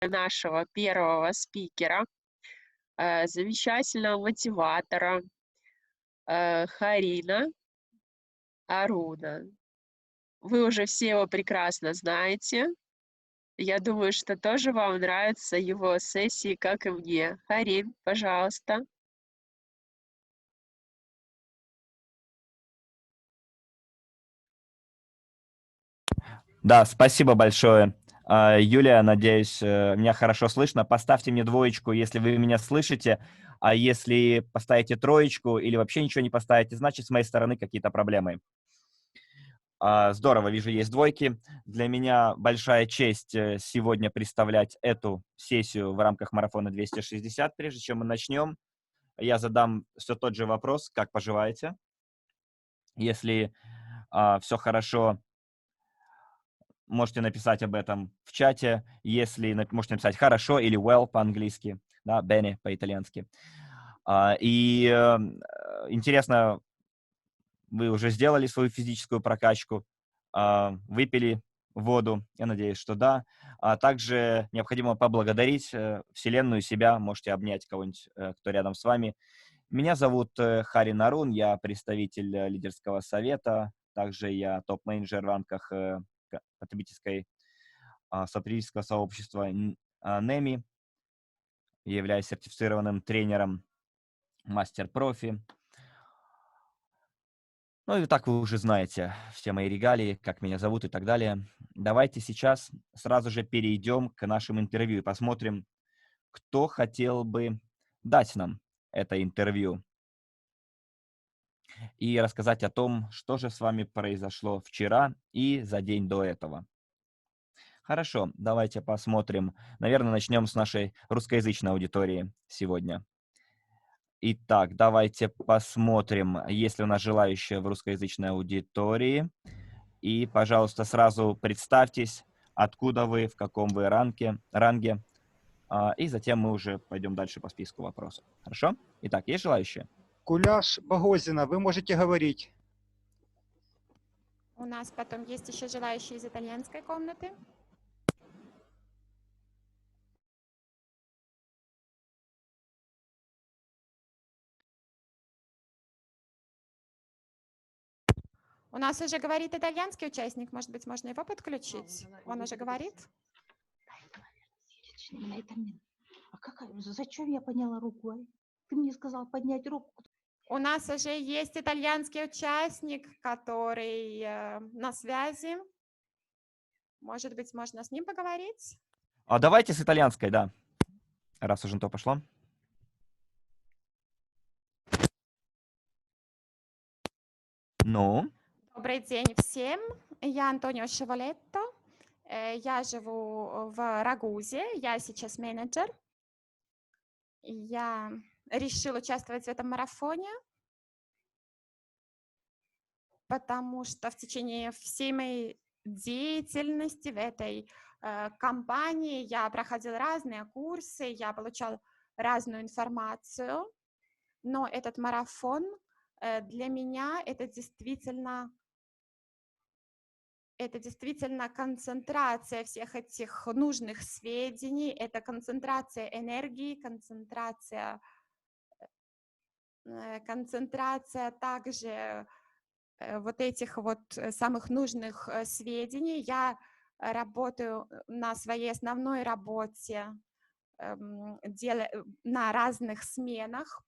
нашего первого спикера, замечательного мотиватора Харина Аруна. Вы уже все его прекрасно знаете. Я думаю, что тоже вам нравятся его сессии, как и мне. Харин, пожалуйста. Да, спасибо большое. Юлия, надеюсь, меня хорошо слышно. Поставьте мне двоечку, если вы меня слышите, а если поставите троечку или вообще ничего не поставите, значит, с моей стороны какие-то проблемы. Здорово, вижу, есть двойки. Для меня большая честь сегодня представлять эту сессию в рамках марафона 260. Прежде чем мы начнем, я задам все тот же вопрос, как поживаете. Если все хорошо, можете написать об этом в чате. Если можете написать «хорошо» или «well» по-английски, да, «bene» по-итальянски. Интересно, вы уже сделали свою физическую прокачку, выпили воду, я надеюсь, что да. Также необходимо поблагодарить Вселенную, себя, можете обнять кого-нибудь, кто рядом с вами. Меня зовут Хари Нарун, я представитель лидерского совета, также я топ-менеджер в рамках потребительского сообщества NEMI, являюсь сертифицированным тренером, мастер-профи. Ну и так вы уже знаете все мои регалии, как меня зовут и так далее. Давайте сейчас сразу же перейдем к нашему интервью и посмотрим, кто хотел бы дать нам это интервью и рассказать о том, что же с вами произошло вчера и за день до этого. Хорошо, давайте посмотрим. Наверное, начнем с нашей русскоязычной аудитории сегодня. Итак, давайте посмотрим, есть ли у нас желающие в русскоязычной аудитории. И, пожалуйста, сразу представьтесь, откуда вы, в каком вы ранге, и затем мы уже пойдем дальше по списку вопросов. Хорошо? Итак, есть желающие? Куляш Богозина, вы можете говорить. У нас потом есть еще желающие из итальянской комнаты. У нас уже говорит итальянский участник, может быть, можно его подключить? Он уже говорит? Зачем я подняла руку? Ты мне сказал поднять руку. У нас уже есть итальянский участник, который на связи. Может быть, можно с ним поговорить? Давайте с итальянской, да, раз уже на то пошло. Ну? Добрый день всем. Я Антонио Шеволетто. Я живу в Рагузе. Я сейчас менеджер. Я решила участвовать в этом марафоне, потому что в течение всей моей деятельности в этой компании я проходила разные курсы, я получала разную информацию, но этот марафон для меня это действительно концентрация всех этих нужных сведений, это концентрация энергии, концентрация также вот этих вот самых нужных сведений. Я работаю на своей основной работе на разных сменах,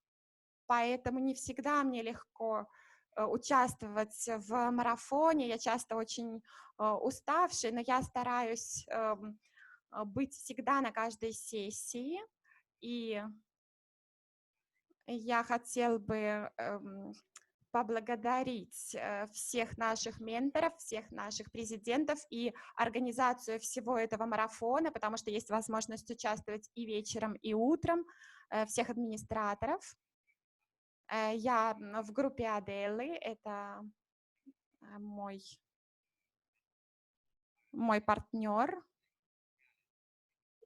поэтому не всегда мне легко участвовать в марафоне. Я часто очень уставшая, но я стараюсь быть всегда на каждой сессии. И я хотела бы поблагодарить всех наших менторов, всех наших президентов и организацию всего этого марафона, потому что есть возможность участвовать и вечером, и утром, всех администраторов. Я в группе Аделы, это мой партнер,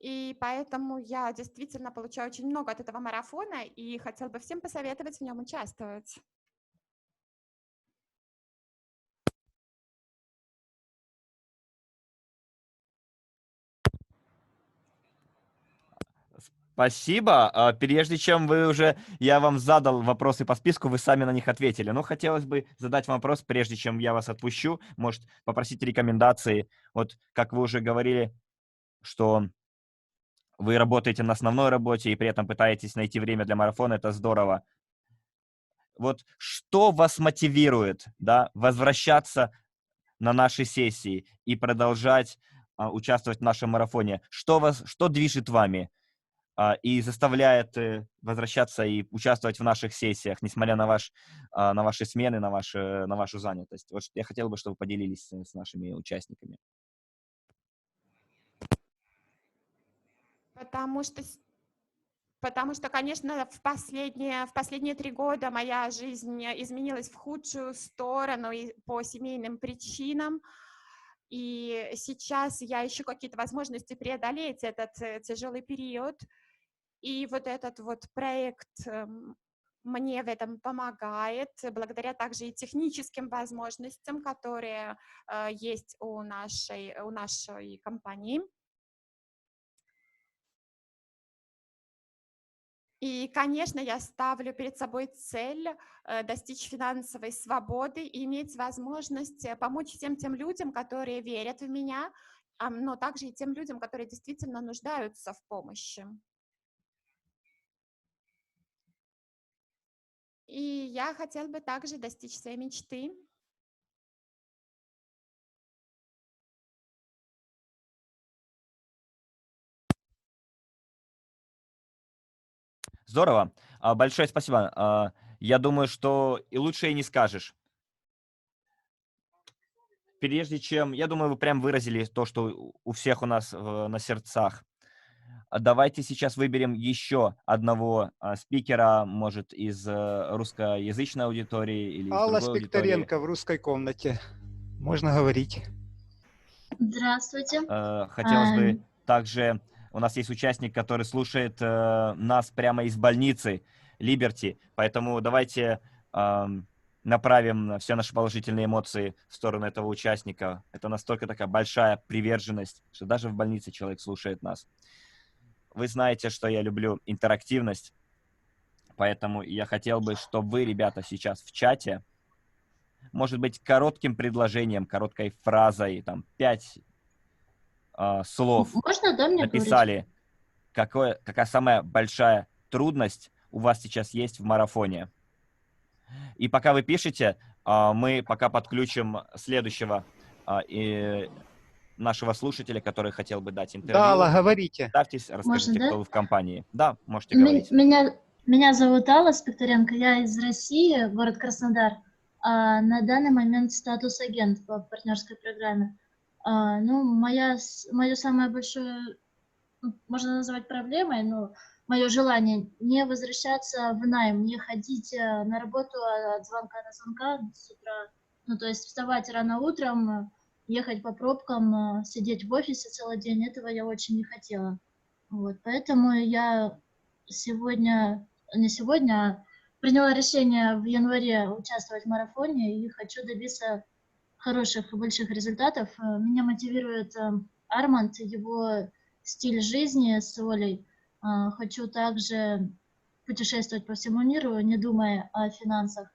и поэтому я действительно получаю очень много от этого марафона и хотела бы всем посоветовать в нем участвовать. Спасибо. Прежде чем я вам задал вопросы по списку, вы сами на них ответили. Но хотелось бы задать вам вопрос, прежде чем я вас отпущу. Может, попросить рекомендации. Вот, как вы уже говорили, что вы работаете на основной работе и при этом пытаетесь найти время для марафона. Это здорово. Вот что вас мотивирует, да, возвращаться на наши сессии и продолжать участвовать в нашем марафоне? Что движет вами и заставляет возвращаться и участвовать в наших сессиях, несмотря на ваши смены, на вашу занятость? Вот я хотел бы, чтобы вы поделились с нашими участниками. Потому что, конечно, в последние 3 года моя жизнь изменилась в худшую сторону и по семейным причинам. И сейчас я ищу какие-то возможности преодолеть этот тяжелый период. И вот этот вот проект мне в этом помогает, благодаря также и техническим возможностям, которые есть у нашей компании. И, конечно, я ставлю перед собой цель достичь финансовой свободы и иметь возможность помочь всем тем людям, которые верят в меня, но также и тем людям, которые действительно нуждаются в помощи. И я хотела бы также достичь своей мечты. Здорово. Большое спасибо. Я думаю, что и лучше и не скажешь. Я думаю, вы прям выразили то, что у всех у нас на сердцах. Давайте сейчас выберем еще одного спикера, может, из русскоязычной аудитории или из Алла другой аудитории. Спекторенко в русской комнате. Можно говорить. Здравствуйте. Хотелось бы также... У нас есть участник, который слушает нас прямо из больницы Liberty, поэтому давайте направим все наши положительные эмоции в сторону этого участника. Это настолько такая большая приверженность, что даже в больнице человек слушает нас. Вы знаете, что я люблю интерактивность, поэтому я хотел бы, чтобы вы, ребята, сейчас в чате, может быть, коротким предложением, короткой фразой, там, 5 слов Можно, да, мне написали, какая самая большая трудность у вас сейчас есть в марафоне. И пока вы пишете, мы пока подключим следующего нашего слушателя, который хотел бы дать интервью. Да, Алла, говорите. Представьтесь, расскажите, Можно, да? кто вы в компании. Да, можете говорить. Меня зовут Алла Спекторенко, я из России, город Краснодар. На данный момент статус агент по партнерской программе. Ну, мое самое большое, можно назвать проблемой, но мое желание не возвращаться в найм, не ходить на работу от звонка до звонка с утра. Ну, то есть вставать рано утром, ехать по пробкам, сидеть в офисе целый день, этого я очень не хотела. Вот, поэтому я приняла решение в январе участвовать в марафоне и хочу добиться хороших и больших результатов. Меня мотивирует Арманд, его стиль жизни с Олей. Хочу также путешествовать по всему миру, не думая о финансах,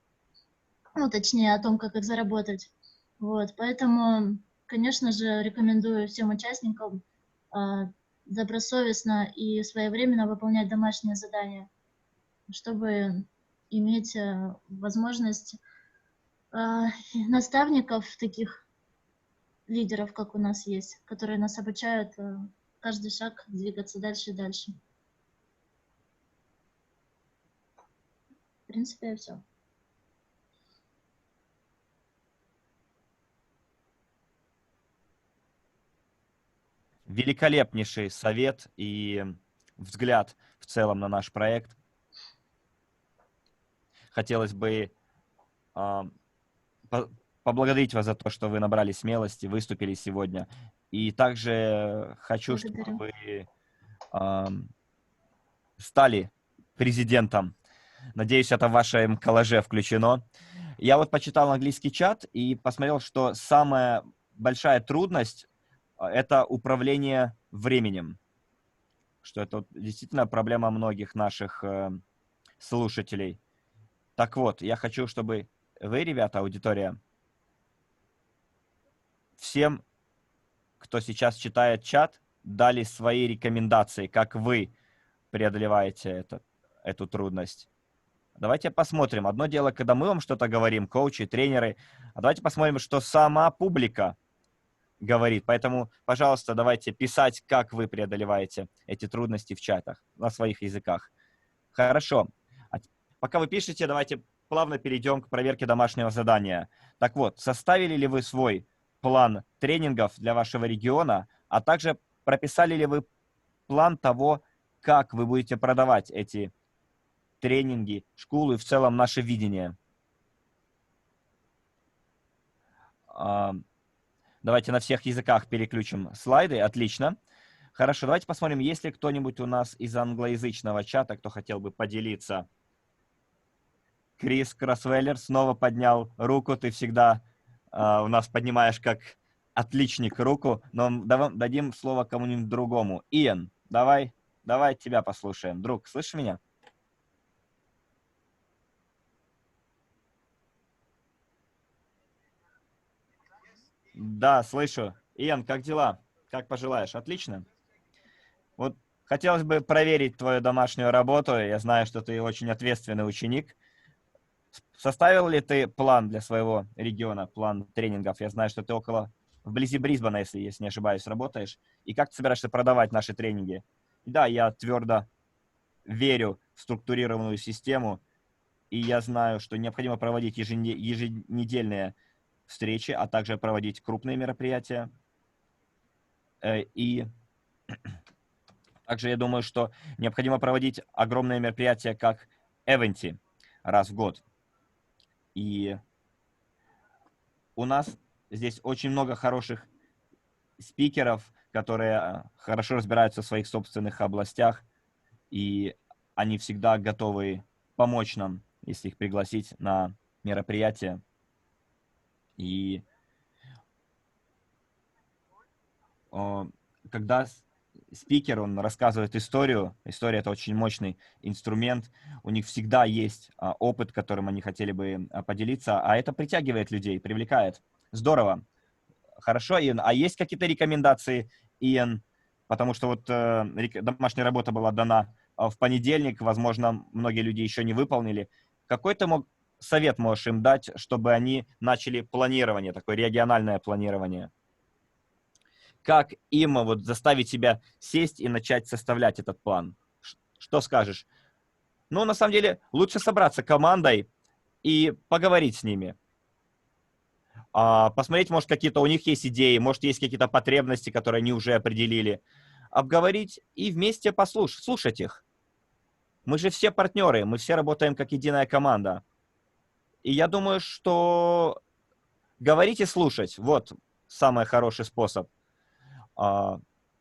ну, точнее, о том, как их заработать. Вот, поэтому, конечно же, рекомендую всем участникам добросовестно и своевременно выполнять домашние задания, чтобы иметь возможность наставников, таких лидеров, как у нас есть, которые нас обучают каждый шаг двигаться дальше и дальше. В принципе, все. Великолепнейший совет и взгляд в целом на наш проект. Хотелось бы поблагодарить вас за то, что вы набрали смелости, выступили сегодня. И также хочу, чтобы вы стали президентом. Надеюсь, это в вашем коллаже включено. Я вот почитал английский чат и посмотрел, что самая большая трудность – это управление временем. что это вот действительно проблема многих наших слушателей. Так вот, я хочу, чтобы вы, ребята, аудитория, всем, кто сейчас читает чат, дали свои рекомендации, как вы преодолеваете эту трудность. Давайте посмотрим. Одно дело, когда мы вам что-то говорим, коучи, тренеры, а давайте посмотрим, что сама публика говорит. Поэтому, пожалуйста, давайте писать, как вы преодолеваете эти трудности в чатах на своих языках. Хорошо. Пока вы пишете, давайте плавно перейдем к проверке домашнего задания. Так вот, составили ли вы свой план тренингов для вашего региона, а также прописали ли вы план того, как вы будете продавать эти тренинги, школы, в целом наше видение? Давайте на всех языках переключим слайды. Отлично. Хорошо, давайте посмотрим, есть ли кто-нибудь у нас из англоязычного чата, кто хотел бы поделиться. Крис Кросвеллер снова поднял руку. Ты всегда у нас поднимаешь как отличник руку, но дадим слово кому-нибудь другому. Иэн, давай тебя послушаем. Друг, слышишь меня? Да, слышу. Иэн, как дела? Как пожелаешь? Отлично. Вот хотелось бы проверить твою домашнюю работу. Я знаю, что ты очень ответственный ученик. Составил ли ты план для своего региона, план тренингов? Я знаю, что ты вблизи Брисбена, если не ошибаюсь, работаешь. И как ты собираешься продавать наши тренинги? Да, я твердо верю в структурированную систему, и я знаю, что необходимо проводить еженедельные встречи, а также проводить крупные мероприятия. И также я думаю, что необходимо проводить огромные мероприятия, как Эвенти, раз в год. И у нас здесь очень много хороших спикеров, которые хорошо разбираются в своих собственных областях, и они всегда готовы помочь нам, если их пригласить на мероприятие. И когда спикер, он рассказывает историю, история — это очень мощный инструмент, у них всегда есть опыт, которым они хотели бы поделиться, а это притягивает людей, привлекает. Здорово. Хорошо, Иэн. А есть какие-то рекомендации, Иэн? Потому что вот домашняя работа была дана в понедельник, возможно, многие люди еще не выполнили. Какой ты совет можешь им дать, чтобы они начали планирование, такое региональное планирование? Как им вот заставить себя сесть и начать составлять этот план? Что скажешь? Ну, на самом деле, лучше собраться командой и поговорить с ними. Посмотреть, может, какие-то у них есть идеи, может, есть какие-то потребности, которые они уже определили. Обговорить и вместе слушать их. Мы же все партнеры, мы все работаем как единая команда. И я думаю, что говорить и слушать — вот самый хороший способ.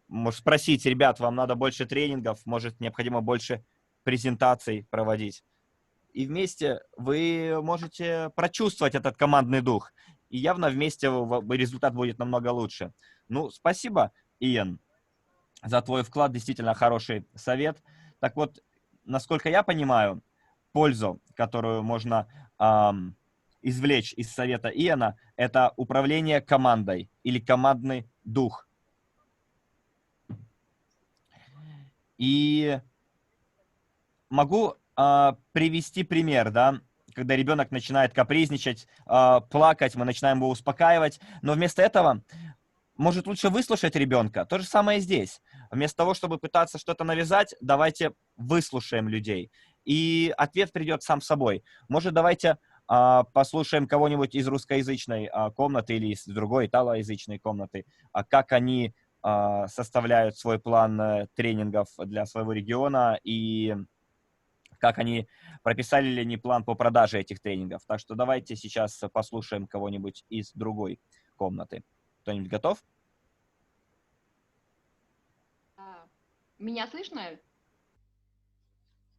Может, спросить: ребят, вам надо больше тренингов, может, необходимо больше презентаций проводить. И вместе вы можете прочувствовать этот командный дух. И явно вместе результат будет намного лучше. Ну, спасибо, Иэн, за твой вклад. Действительно хороший совет. Так вот, насколько я понимаю, пользу, которую можно извлечь из совета Иэна, это управление командой или командный дух. И могу привести пример, да, когда ребенок начинает капризничать, плакать, мы начинаем его успокаивать, но вместо этого, может, лучше выслушать ребенка. То же самое здесь. Вместо того, чтобы пытаться что-то навязать, давайте выслушаем людей, и ответ придет сам собой. Может, давайте послушаем кого-нибудь из русскоязычной комнаты или из другой италоязычной комнаты, как они составляют свой план тренингов для своего региона, и как они прописали ли они план по продаже этих тренингов. Так что давайте сейчас послушаем кого-нибудь из другой комнаты. Кто-нибудь готов? Меня слышно?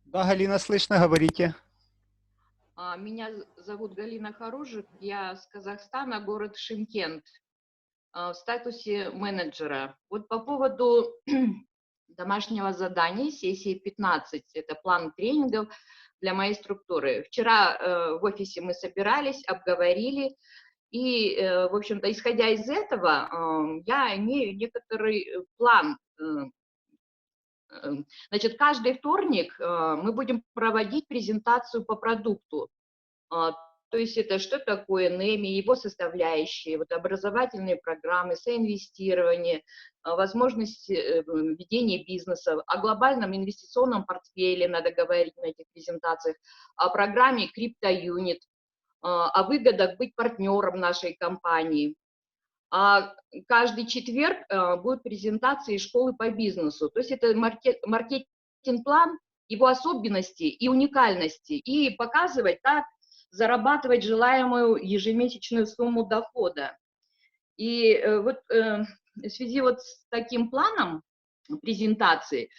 Да, Галина, слышно, говорите. Меня зовут Галина Харужик, я с Казахстана, город Шымкент, в статусе менеджера. Вот по поводу домашнего задания, сессии 15. Это план тренингов для моей структуры. Вчера в офисе мы собирались, обговорили, и, в общем-то, исходя из этого, я имею некоторый план. Значит, каждый вторник мы будем проводить презентацию по продукту. То есть это что такое NEMI, его составляющие, вот образовательные программы, соинвестирование, возможность ведения бизнеса, о глобальном инвестиционном портфеле надо говорить на этих презентациях, о программе CryptoUnit, о выгодах быть партнером нашей компании. А каждый четверг будут презентации школы по бизнесу. То есть это маркетинг-план, его особенности и уникальности, и показывать, как зарабатывать желаемую ежемесячную сумму дохода. И вот в связи вот с таким планом презентации,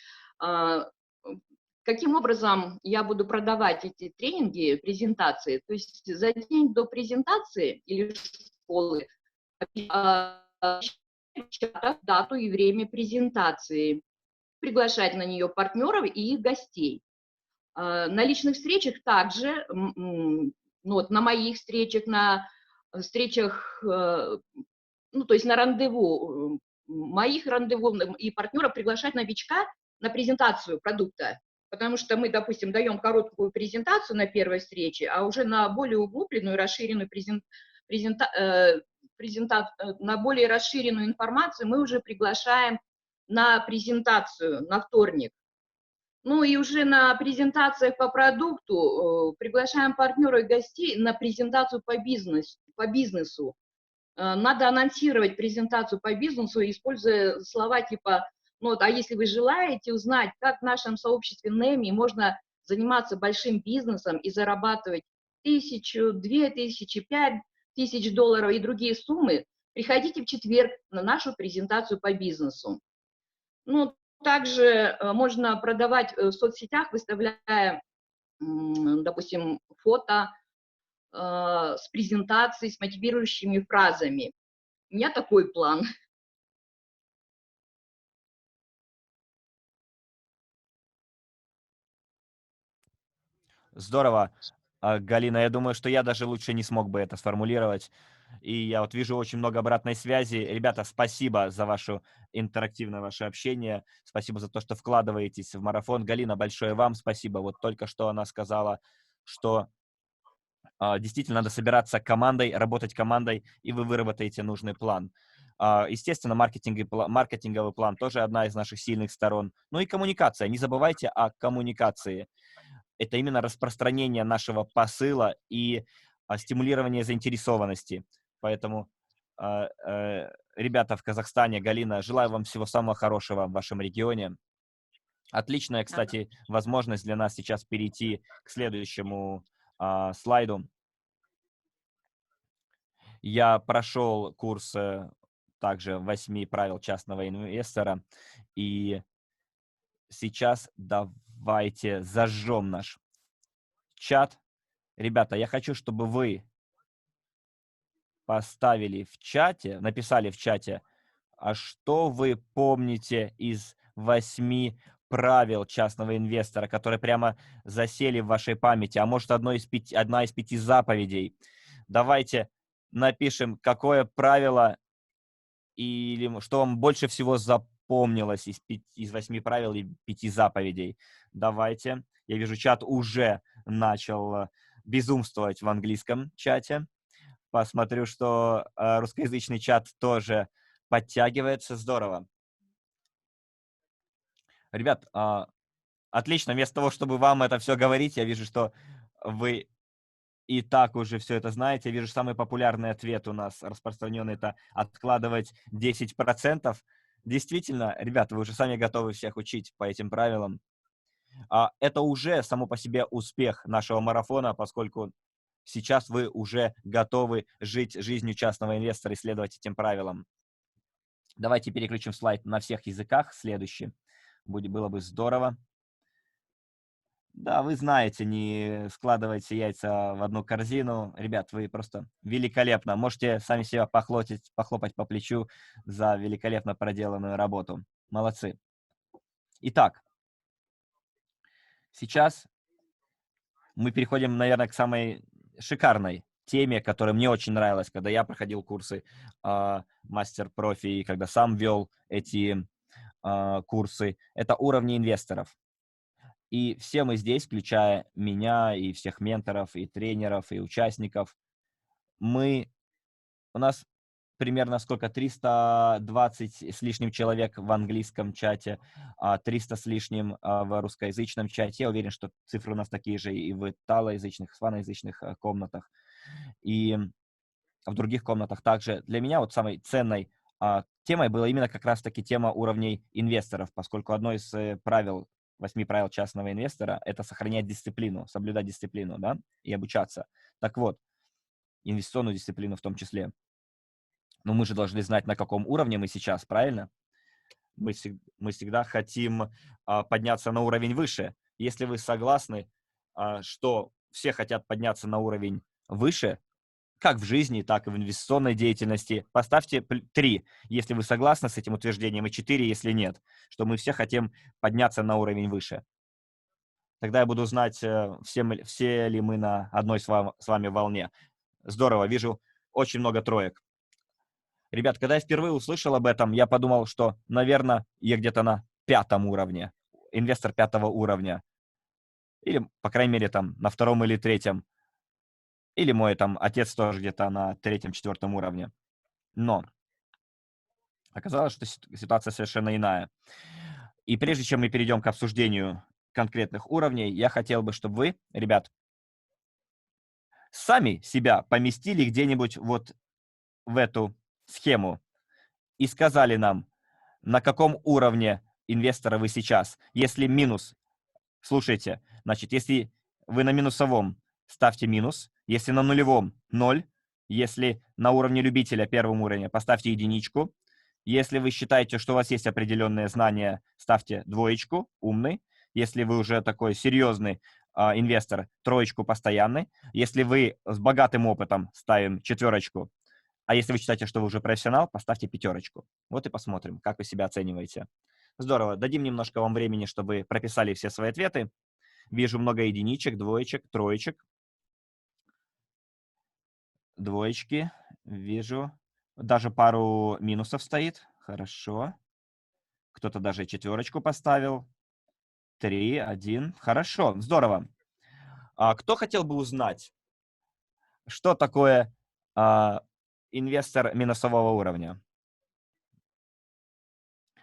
каким образом я буду продавать эти тренинги, презентации, то есть за день до презентации или школы дату и время презентации, приглашать на нее партнеров и их гостей. На личных встречах также, ну, вот на моих встречах, на встречах, ну, то есть на рандеву, моих рандеву и партнеров приглашать новичка на презентацию продукта, потому что мы, допустим, даем короткую презентацию на первой встрече, а уже на более углубленную, расширенную на более расширенную информацию мы уже приглашаем на презентацию на вторник. Ну и уже на презентациях по продукту приглашаем партнеров и гостей на презентацию по бизнесу. Надо анонсировать презентацию по бизнесу, используя слова типа, ну, вот, а если вы желаете узнать, как в нашем сообществе NEMI можно заниматься большим бизнесом и зарабатывать 1000, 2000, 5000 долларов и другие суммы, приходите в четверг на нашу презентацию по бизнесу. Ну, также можно продавать в соцсетях, выставляя, допустим, фото с презентацией, с мотивирующими фразами. У меня такой план. Здорово. Галина, я думаю, что я даже лучше не смог бы это сформулировать. И я вот вижу очень много обратной связи. Ребята, спасибо за интерактивное ваше общение. Спасибо за то, что вкладываетесь в марафон. Галина, большое вам спасибо. Вот только что она сказала, что действительно надо собираться командой, работать командой, и вы выработаете нужный план. Естественно, маркетинговый план тоже одна из наших сильных сторон. Ну и коммуникация. Не забывайте о коммуникации. Это именно распространение нашего посыла и стимулирование заинтересованности. Поэтому, ребята в Казахстане, Галина, желаю вам всего самого хорошего в вашем регионе. Отличная, кстати, возможность для нас сейчас перейти к следующему слайду. Я прошел курс также 8 правил частного инвестора, и сейчас давайте зажжем наш чат. Ребята, я хочу, чтобы вы поставили в чате, написали в чате, а что вы помните из 8 правил частного инвестора, которые прямо засели в вашей памяти, а может одна из 5 заповедей. Давайте напишем, какое правило или что вам больше всего запомнилось из 8 правил и 5 заповедей. Давайте. Я вижу, чат уже начал безумствовать в английском чате. Посмотрю, что русскоязычный чат тоже подтягивается. Здорово. Ребят, отлично. Вместо того, чтобы вам это все говорить, я вижу, что вы и так уже все это знаете. Я вижу, самый популярный ответ у нас распространенный — это откладывать 10%. Действительно, ребята, вы уже сами готовы всех учить по этим правилам. Это уже само по себе успех нашего марафона, поскольку сейчас вы уже готовы жить жизнью частного инвестора и следовать этим правилам. Давайте переключим слайд на всех языках. Следующий. Было бы здорово. Да, вы знаете, не складывайте яйца в одну корзину. Ребят, вы просто великолепно. Можете сами себя похлопать по плечу за великолепно проделанную работу. Молодцы. Итак, сейчас мы переходим, наверное, к самой шикарной теме, которая мне очень нравилась, когда я проходил курсы мастер-профи и когда сам вел эти курсы. Это уровни инвесторов. И все мы здесь, включая меня и всех менторов, и тренеров, и участников, у нас примерно сколько, 320 с лишним человек в английском чате, 300 с лишним в русскоязычном чате. Я уверен, что цифры у нас такие же и в италоязычных, испаноязычных комнатах, и в других комнатах также. Для меня вот самой ценной темой была именно как раз-таки тема уровней инвесторов, поскольку одно из правил, 8 правил частного инвестора — это сохранять дисциплину, соблюдать дисциплину, да, и обучаться. Так вот, инвестиционную дисциплину в том числе. Но мы же должны знать, на каком уровне мы сейчас, правильно? Мы всегда хотим подняться на уровень выше. Если вы согласны, что все хотят подняться на уровень выше, как в жизни, так и в инвестиционной деятельности, поставьте 3, если вы согласны с этим утверждением, и 4, если нет, что мы все хотим подняться на уровень выше. Тогда я буду знать, все ли мы на одной с вами волне. Здорово, вижу очень много троек. Ребят, когда я впервые услышал об этом, я подумал, что, наверное, я где-то на 5-м уровне, инвестор 5-го уровня. Или, по крайней мере, там на 2-м или 3-м. Или мой там отец тоже где-то на 3-м, 4-м уровне. Но оказалось, что ситуация совершенно иная. И прежде чем мы перейдем к обсуждению конкретных уровней, я хотел бы, чтобы вы, ребят, сами себя поместили где-нибудь вот в эту схему и сказали нам, на каком уровне инвестора вы сейчас. Если минус, слушайте, значит, если вы на минусовом, ставьте минус. Если на нулевом — 0. Если на уровне любителя, 1-м уровне, поставьте единичку. Если вы считаете, что у вас есть определенные знания, ставьте 2, умный. Если вы уже такой серьезный инвестор, 3 постоянный. Если вы с богатым опытом, ставим 4. А если вы считаете, что вы уже профессионал, поставьте 5. Вот и посмотрим, как вы себя оцениваете. Здорово. Дадим немножко вам времени, чтобы прописали все свои ответы. Вижу много единичек, 2, 3. 2. Вижу. Даже пару минусов стоит. Хорошо. Кто-то даже 4 поставил. 3, 1. Хорошо. Здорово. Кто хотел бы узнать, что такое инвестор минусового уровня?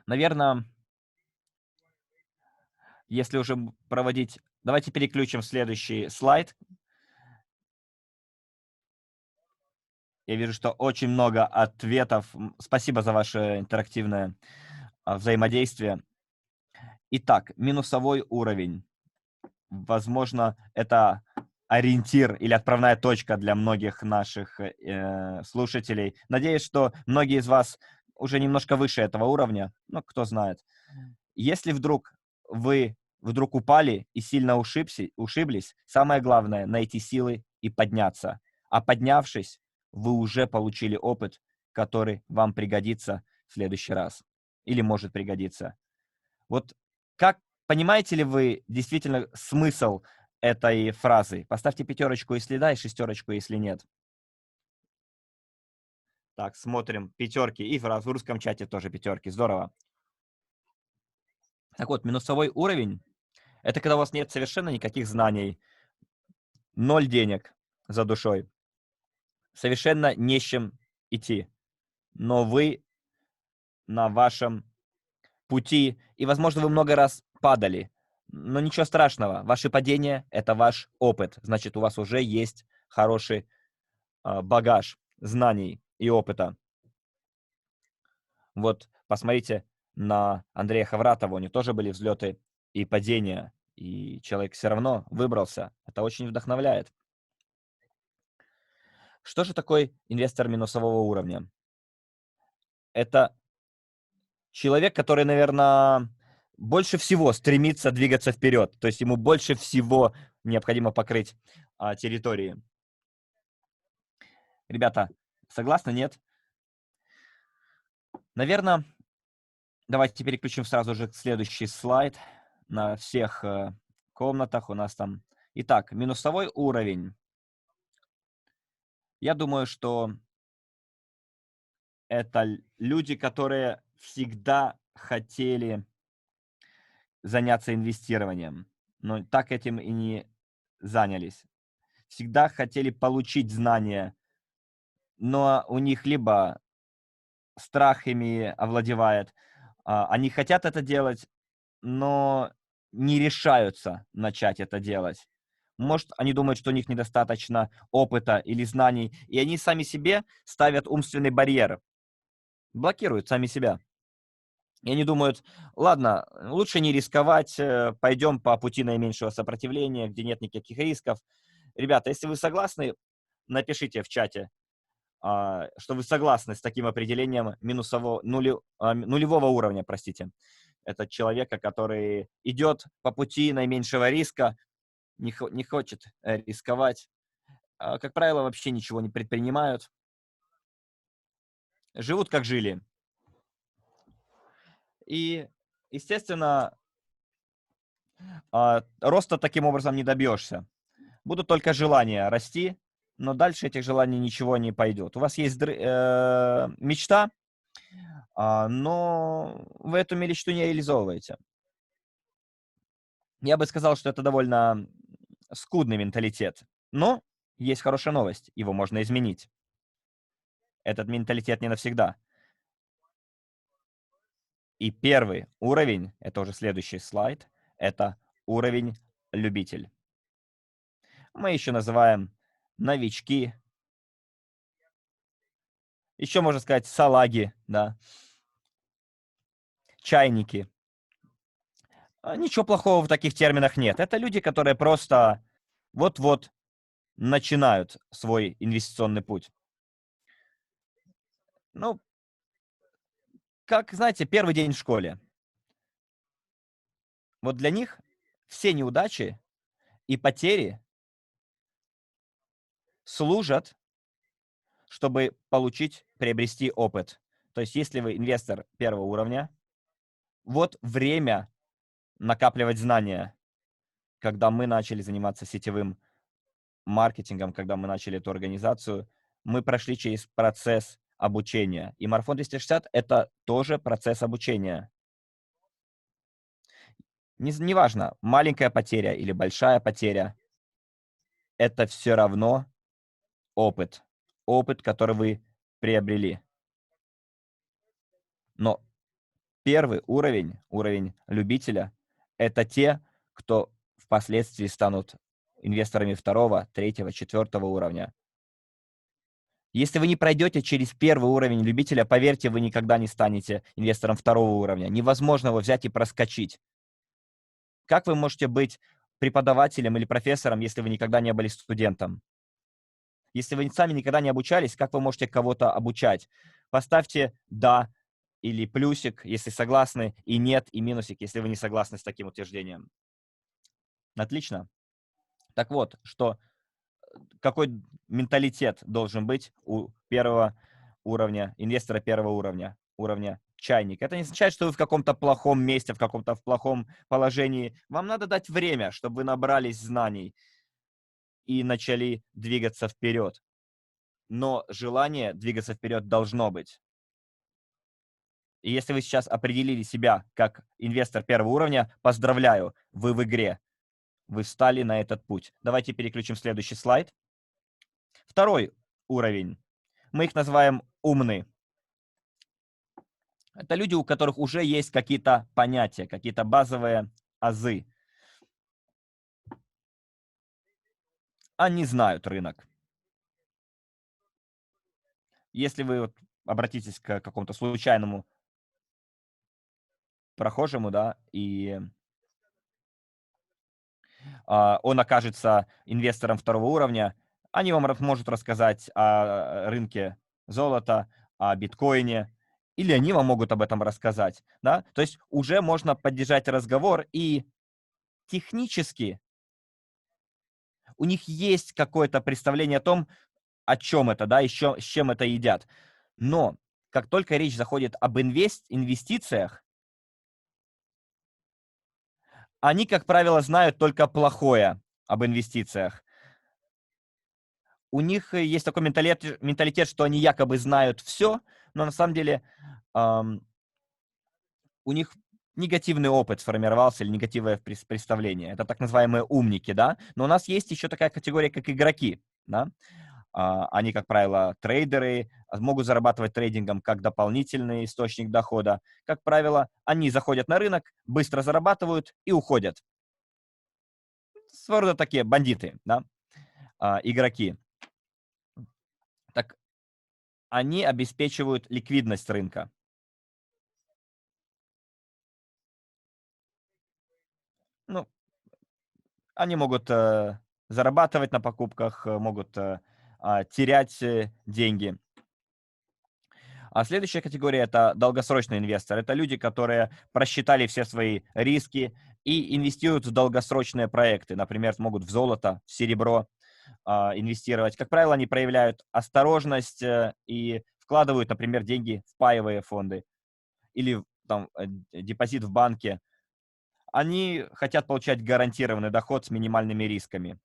Наверное, если уже проводить... Давайте переключим в следующий слайд. Я вижу, что очень много ответов. Спасибо за ваше интерактивное взаимодействие. Итак, минусовой уровень. Возможно, это ориентир или отправная точка для многих наших слушателей. Надеюсь, что многие из вас уже немножко выше этого уровня. Ну, кто знает. Если вдруг вы упали и сильно ушиблись, самое главное — найти силы и подняться. А поднявшись, вы уже получили опыт, который вам пригодится в следующий раз. Или может пригодиться. Вот как понимаете ли вы действительно смысл этой фразы? Поставьте 5, если да, и 6, если нет. Так, смотрим. 5. И в русском чате тоже 5. Здорово. Так вот, минусовой уровень — это когда у вас нет совершенно никаких знаний, 0 денег за душой, совершенно не с чем идти, но вы на вашем пути, и, возможно, вы много раз падали, но ничего страшного, ваши падения — это ваш опыт, значит, у вас уже есть хороший багаж знаний и опыта. Вот посмотрите на Андрея Хавратова, у него тоже были взлеты и падения, и человек все равно выбрался. Это очень вдохновляет. Что же такое инвестор минусового уровня? Это человек, который, наверное, больше всего стремится двигаться вперед. То есть ему больше всего необходимо покрыть территории. Ребята, согласны, нет? Наверное, Давайте переключим сразу же к следующий слайд. На всех комнатах у нас там... Итак, минусовой уровень. Я думаю, что это люди, которые всегда хотели заняться инвестированием, но так этим и не занялись. Всегда хотели получить знания, но у них либо страх ими овладевает, они хотят это делать, но не решаются начать это делать. Может, они думают, что у них недостаточно опыта или знаний, и они сами себе ставят умственный барьер, блокируют сами себя. И они думают, ладно, лучше не рисковать, пойдем по пути наименьшего сопротивления, где нет никаких рисков. Ребята, если вы согласны, напишите в чате, что вы согласны с таким определением нулевого уровня, простите. Это человека, который идет по пути наименьшего риска, не хочет рисковать, как правило, вообще ничего не предпринимают, живут как жили. И, естественно, роста таким образом не добьешься. Будут только желания расти, но дальше этих желаний ничего не пойдет. У вас есть мечта, но вы эту мечту не реализовываете. Я бы сказал, что это довольно скудный менталитет. Но есть хорошая новость, его можно изменить. Этот менталитет не навсегда. И первый уровень, это уже следующий слайд, это уровень любитель. Мы еще называем новички. Еще можно сказать салаги, да. Чайники. Ничего плохого в таких терминах нет. Это люди, которые просто вот-вот начинают свой инвестиционный путь. Ну, как, знаете, первый день в школе. Вот для них все неудачи и потери служат, чтобы приобрести опыт. То есть, если вы инвестор первого уровня, вот время накапливать знания. Когда мы начали заниматься сетевым маркетингом, когда мы начали эту организацию, мы прошли через процесс обучения. И Марафон 260 — это тоже процесс обучения. Неважно, маленькая потеря или большая потеря, это все равно опыт. Опыт, который вы приобрели. Но первый уровень, уровень любителя, это те, кто впоследствии станут инвесторами второго, третьего, четвертого уровня. Если вы не пройдете через первый уровень любителя, поверьте, вы никогда не станете инвестором второго уровня. Невозможно его взять и проскочить. Как вы можете быть преподавателем или профессором, если вы никогда не были студентом? Если вы сами никогда не обучались, как вы можете кого-то обучать? Поставьте «да» или плюсик, если согласны, и «нет», и минусик, если вы не согласны с таким утверждением. Отлично. Так вот, какой менталитет должен быть у первого уровня, инвестора первого уровня чайник. Это не означает, что вы в каком-то плохом месте, в каком-то плохом положении. Вам надо дать время, чтобы вы набрались знаний и начали двигаться вперед. Но желание двигаться вперед должно быть. И если вы сейчас определили себя как инвестор первого уровня, поздравляю, вы в игре. Вы встали на этот путь. Давайте переключим следующий слайд. Второй уровень. Мы их называем умны. Это люди, у которых уже есть какие-то понятия, какие-то базовые азы. Они знают рынок. Если вы обратитесь к какому-то случайному прохожему, да, и он окажется инвестором второго уровня, они вам могут рассказать о рынке золота, о биткоине, или они вам могут об этом рассказать, да? То есть уже можно поддержать разговор, и технически у них есть какое-то представление о том, о чем это, да, с чем это едят. Но как только речь заходит об инвестициях, они, как правило, знают только плохое об инвестициях. У них есть такой менталитет, что они якобы знают все, но на самом деле у них негативный опыт сформировался или негативное представление. Это так называемые умники, да? Но у нас есть еще такая категория, как игроки, да? Они, как правило, трейдеры, могут зарабатывать трейдингом как дополнительный источник дохода. Как правило, они заходят на рынок, быстро зарабатывают и уходят. Своего рода такие бандиты, да? Игроки. Так они обеспечивают ликвидность рынка. Ну, они могут зарабатывать на покупках, могут терять деньги. А следующая категория – это долгосрочный инвестор. Это люди, которые просчитали все свои риски и инвестируют в долгосрочные проекты. Например, могут в золото, в серебро инвестировать. Как правило, они проявляют осторожность и вкладывают, например, деньги в паевые фонды или там, депозит в банке. Они хотят получать гарантированный доход с минимальными рисками.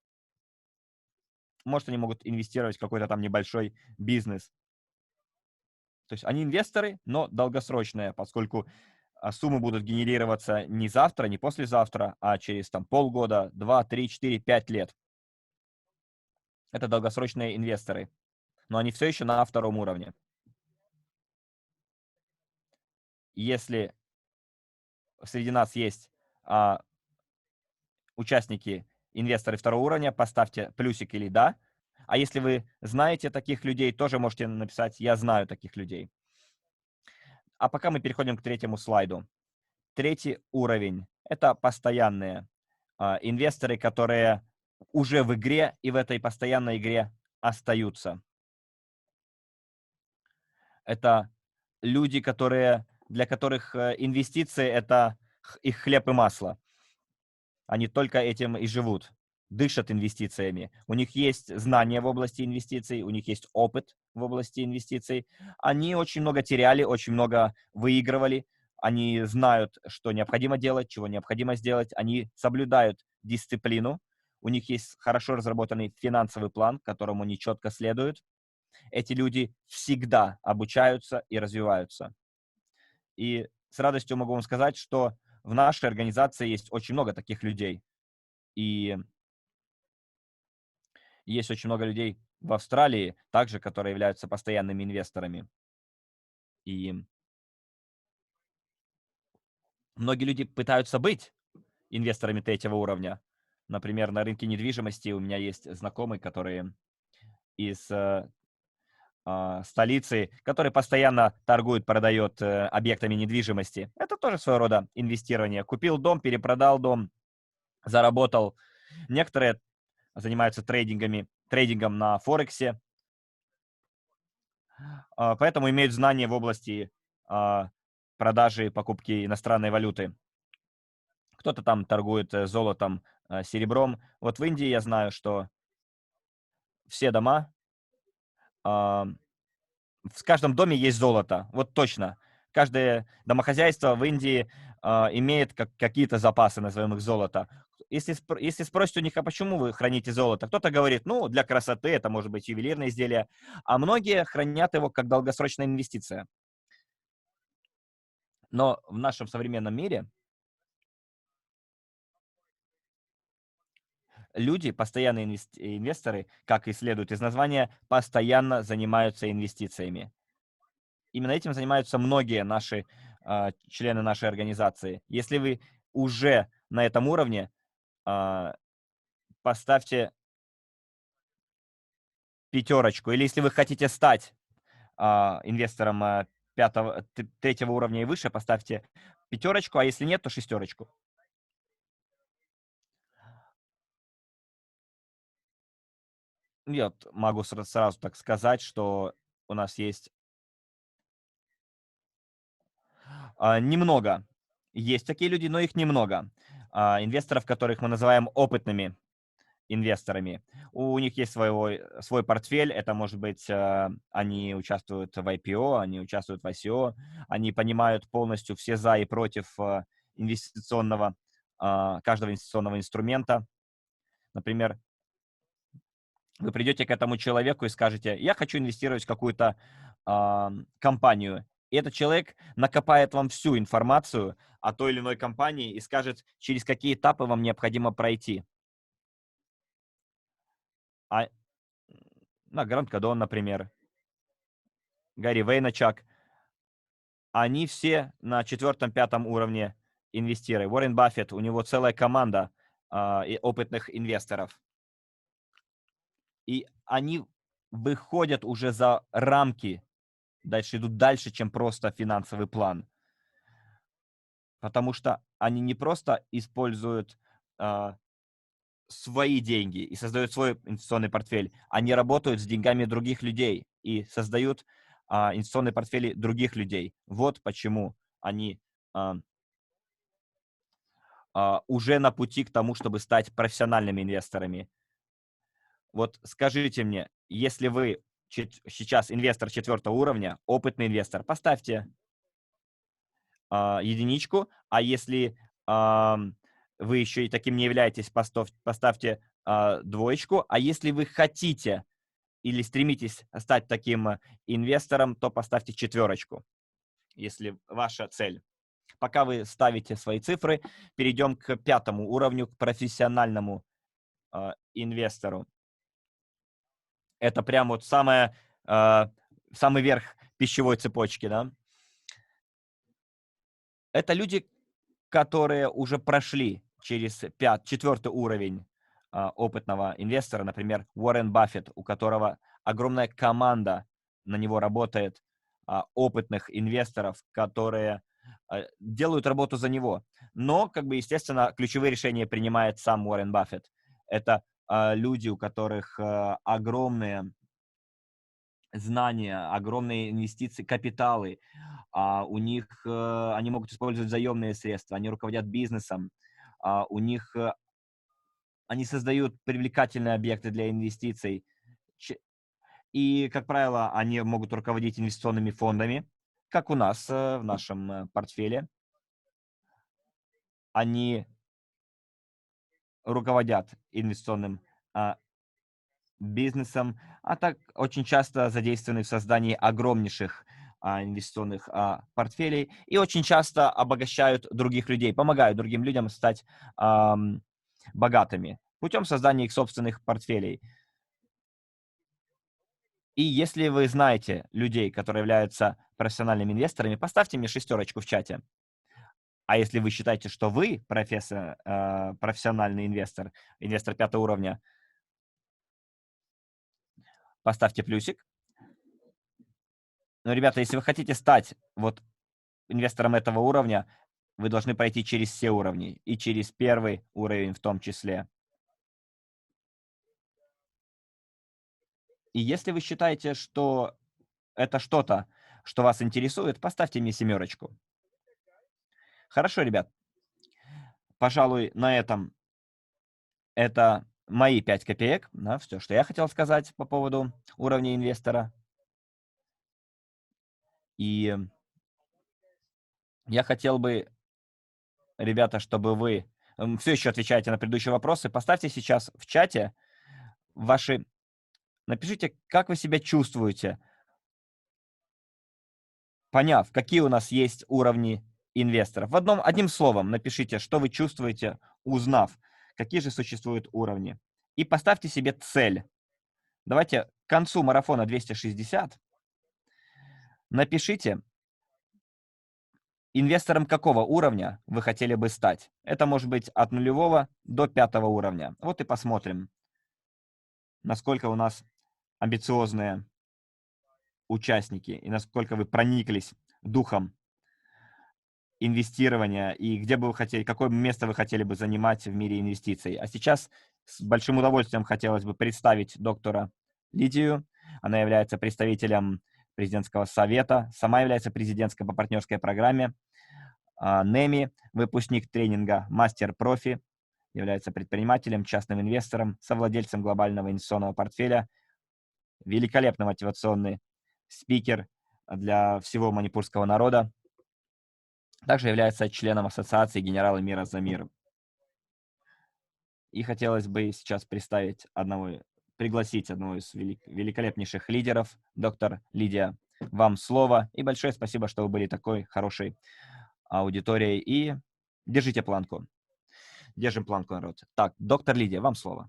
Может, они могут инвестировать в какой-то там небольшой бизнес. То есть они инвесторы, но долгосрочные, поскольку суммы будут генерироваться не завтра, не послезавтра, а через там полгода, 2, 3, 4, 5 лет. Это долгосрочные инвесторы. Но они все еще на втором уровне. Если среди нас есть участники, инвесторы второго уровня, поставьте плюсик или да. А если вы знаете таких людей, тоже можете написать «Я знаю таких людей». А пока мы переходим к третьему слайду. Третий уровень – это постоянные инвесторы, которые уже в игре и в этой постоянной игре остаются. Это люди, для которых инвестиции – это их хлеб и масло. Они только этим и живут, дышат инвестициями. У них есть знания в области инвестиций, у них есть опыт в области инвестиций. Они очень много теряли, очень много выигрывали. Они знают, что необходимо делать, чего необходимо сделать. Они соблюдают дисциплину. У них есть хорошо разработанный финансовый план, которому они четко следуют. Эти люди всегда обучаются и развиваются. И с радостью могу вам сказать, что в нашей организации есть очень много таких людей. И есть очень много людей в Австралии также, которые являются постоянными инвесторами. И многие люди пытаются быть инвесторами третьего уровня. Например, на рынке недвижимости у меня есть знакомый, который из столицы, который постоянно торгует, продает объектами недвижимости. Это тоже своего рода инвестирование. Купил дом, перепродал дом, заработал. Некоторые занимаются трейдингом на Форексе, поэтому имеют знания в области продажи и покупки иностранной валюты. Кто-то там торгует золотом, серебром. Вот в Индии я знаю, что все дома, в каждом доме есть золото. Вот точно. Каждое домохозяйство в Индии имеет какие-то запасы, назовем их золота. Если спросить у них, а почему вы храните золото? Кто-то говорит, ну, для красоты, это может быть ювелирное изделие. А многие хранят его как долгосрочная инвестиция. Но в нашем современном мире люди, постоянные инвесторы, как и следует из названия, постоянно занимаются инвестициями. Именно этим занимаются многие члены нашей организации. Если вы уже на этом уровне, поставьте пятерочку. Или если вы хотите стать инвестором третьего уровня и выше, поставьте пятерочку, а если нет, то шестерочку. Я вот могу сразу так сказать, что у нас есть немного. Есть такие люди, но их немного. Инвесторов, которых мы называем опытными инвесторами. У них есть свой портфель. Это может быть, они участвуют в IPO, они участвуют в ICO, они понимают полностью все за и против инвестиционного каждого инвестиционного инструмента. Например, вы придете к этому человеку и скажете: я хочу инвестировать в какую-то компанию. И этот человек накопает вам всю информацию о той или иной компании и скажет, через какие этапы вам необходимо пройти. Грант Кадон, например, Гарри Вейначак, они все на 4-5 уровне инвестиры. Уоррен Баффет, у него целая команда и опытных инвесторов. И они выходят уже за рамки, идут дальше, чем просто финансовый план. Потому что они не просто используют свои деньги и создают свой инвестиционный портфель, они работают с деньгами других людей и создают инвестиционные портфели других людей. Вот почему они уже на пути к тому, чтобы стать профессиональными инвесторами. Вот скажите мне, если вы сейчас инвестор 4-го уровня, опытный инвестор, поставьте единичку, а если вы еще и таким не являетесь, поставьте двоечку, а если вы хотите или стремитесь стать таким инвестором, то поставьте 4, если ваша цель. Пока вы ставите свои цифры, перейдем к 5-му уровню, к профессиональному инвестору. Это прям вот самый верх пищевой цепочки, да? Это люди, которые уже прошли через 4-й уровень опытного инвестора, например, Уоррен Баффет, у которого огромная команда на него работает, опытных инвесторов, которые делают работу за него. Но, естественно, ключевые решения принимает сам Уоррен Баффет. Это люди, у которых огромные знания, огромные инвестиции, капиталы. У них они могут использовать заемные средства, они руководят бизнесом, они создают привлекательные объекты для инвестиций. И, как правило, они могут руководить инвестиционными фондами, как у нас в нашем портфеле. Они руководят инвестиционным бизнесом, а так очень часто задействованы в создании огромнейших инвестиционных портфелей и очень часто обогащают других людей, помогают другим людям стать богатыми путем создания их собственных портфелей. И если вы знаете людей, которые являются профессиональными инвесторами, поставьте мне 6 в чате. А если вы считаете, что вы профессиональный инвестор, инвестор 5-го уровня, поставьте плюсик. Но, ребята, если вы хотите стать инвестором этого уровня, вы должны пройти через все уровни, и через 1-й уровень в том числе. И если вы считаете, что это что-то, что вас интересует, поставьте мне 7. Хорошо, ребят. Пожалуй, на этом это мои 5 копеек, да, все, что я хотел сказать по поводу уровня инвестора. И я хотел бы, ребята, чтобы вы все еще отвечаете на предыдущие вопросы. Поставьте сейчас в чате напишите, как вы себя чувствуете, поняв, какие у нас есть уровни инвесторов. Одним словом напишите, что вы чувствуете, узнав, какие же существуют уровни. И поставьте себе цель. Давайте к концу марафона 260 напишите, инвестором какого уровня вы хотели бы стать. Это может быть от 0 до 5-го уровня. Вот и посмотрим, насколько у нас амбициозные участники и насколько вы прониклись духом инвестирования и где бы вы хотели, какое место вы хотели бы занимать в мире инвестиций. А сейчас с большим удовольствием хотелось бы представить доктора Лидию. Она является представителем президентского совета, сама является президентской по партнерской программе НЭМИ, выпускник тренинга «Мастер-профи», является предпринимателем, частным инвестором, совладельцем глобального инвестиционного портфеля, великолепный мотивационный спикер для всего манипурского народа. Также является членом Ассоциации «Генералы мира за мир». И хотелось бы сейчас пригласить одного из великолепнейших лидеров, доктор Лидия. Вам слово. И большое спасибо, что вы были такой хорошей аудиторией. И держите планку. Держим планку, народ. Так, доктор Лидия, вам слово.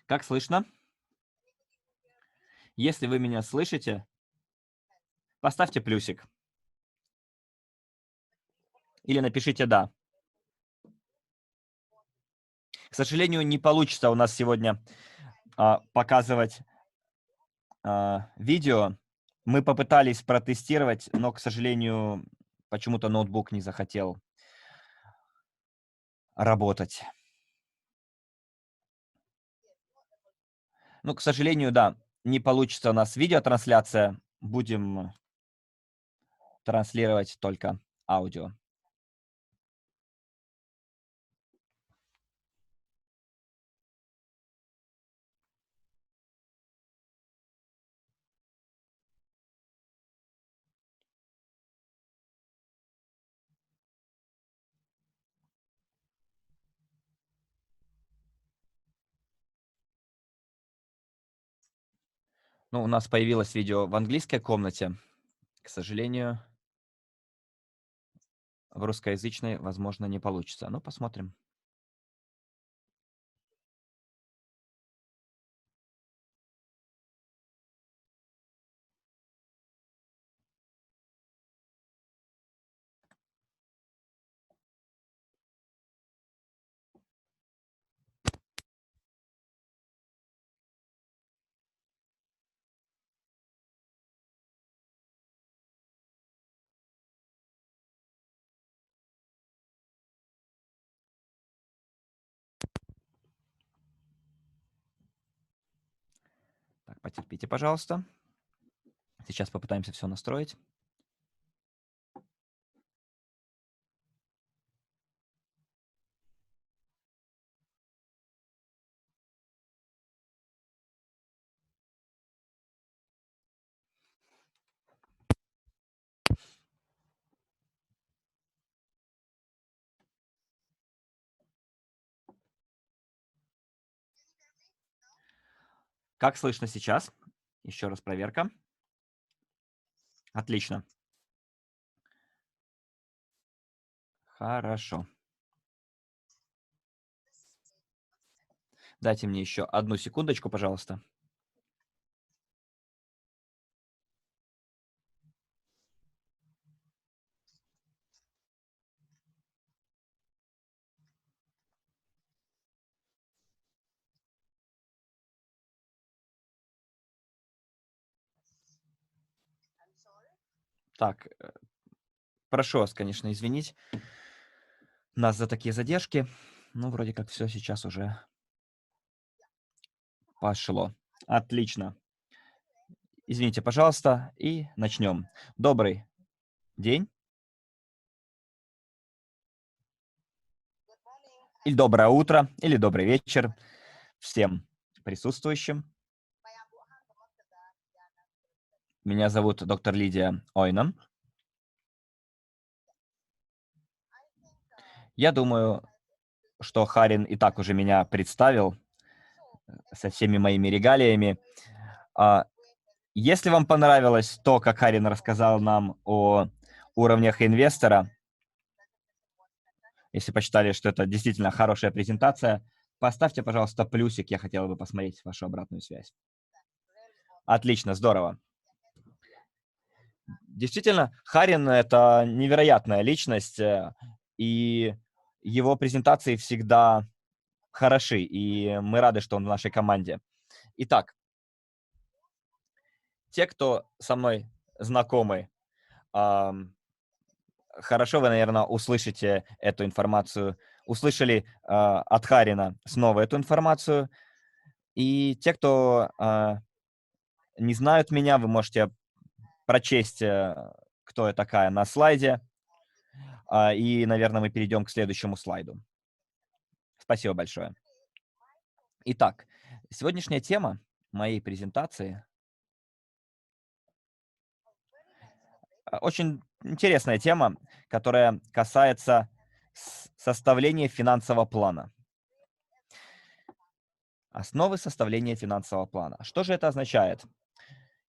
Как слышно? Если вы меня слышите, поставьте плюсик. Или напишите «да». К сожалению, не получится у нас сегодня показывать видео. Мы попытались протестировать, но, к сожалению, почему-то ноутбук не захотел работать. Ну, к сожалению, да, не получится у нас видеотрансляция. Будем транслировать только аудио. Ну, у нас появилось видео в английской комнате. К сожалению, в русскоязычной, возможно, не получится. Ну, посмотрим. Так, потерпите, пожалуйста. Сейчас попытаемся все настроить. Как слышно сейчас? Еще раз проверка. Отлично. Хорошо. Дайте мне еще одну секундочку, пожалуйста. Так, прошу вас, конечно, извинить нас за такие задержки. Ну, вроде как все сейчас уже пошло. Отлично. Извините, пожалуйста, и начнем. Добрый день. Или доброе утро, или добрый вечер всем присутствующим. Меня зовут доктор Лидия Ойнан. Я думаю, что Харин и так уже меня представил со всеми моими регалиями. Если вам понравилось то, как Харин рассказал нам о уровнях инвестора, если посчитали, что это действительно хорошая презентация, поставьте, пожалуйста, плюсик. Я хотел бы посмотреть вашу обратную связь. Отлично, здорово. Действительно, Харин — это невероятная личность, и его презентации всегда хороши, и мы рады, что он в нашей команде. Итак, те, кто со мной знакомы, хорошо вы, наверное, услышите эту информацию, услышали от Харина снова эту информацию. И те, кто не знают меня, вы можете прочесть, кто я такая, на слайде. И, наверное, мы перейдем к следующему слайду. Спасибо большое. Итак, сегодняшняя тема моей презентации очень интересная тема, которая касается составления финансового плана. Основы составления финансового плана. Что же это означает?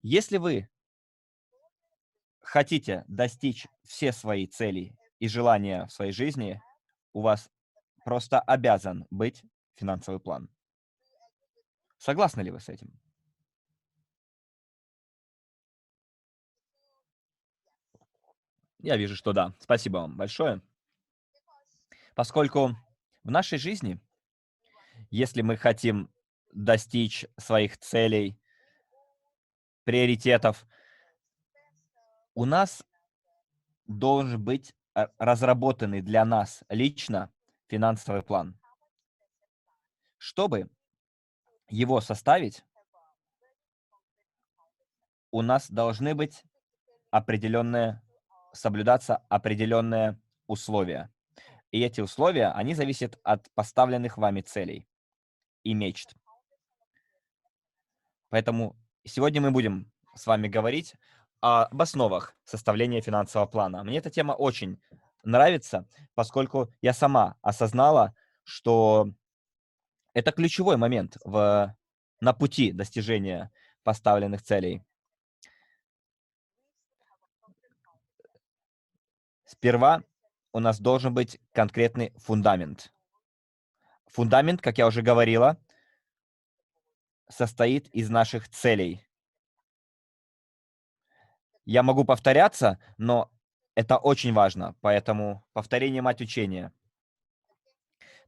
Если вы хотите достичь все свои цели и желания в своей жизни, у вас просто обязан быть финансовый план. Согласны ли вы с этим? Я вижу, что да. Спасибо вам большое. Поскольку в нашей жизни, если мы хотим достичь своих целей, приоритетов, у нас должен быть разработанный для нас лично финансовый план. Чтобы его составить, у нас должны быть соблюдаться определенные условия. И эти условия, они зависят от поставленных вами целей и мечт. Поэтому сегодня мы будем с вами говорить об основах составления финансового плана. Мне эта тема очень нравится, поскольку я сама осознала, что это ключевой момент на пути достижения поставленных целей. Сперва у нас должен быть конкретный фундамент. Фундамент, как я уже говорила, состоит из наших целей. Я могу повторяться, но это очень важно, поэтому повторение мать учения.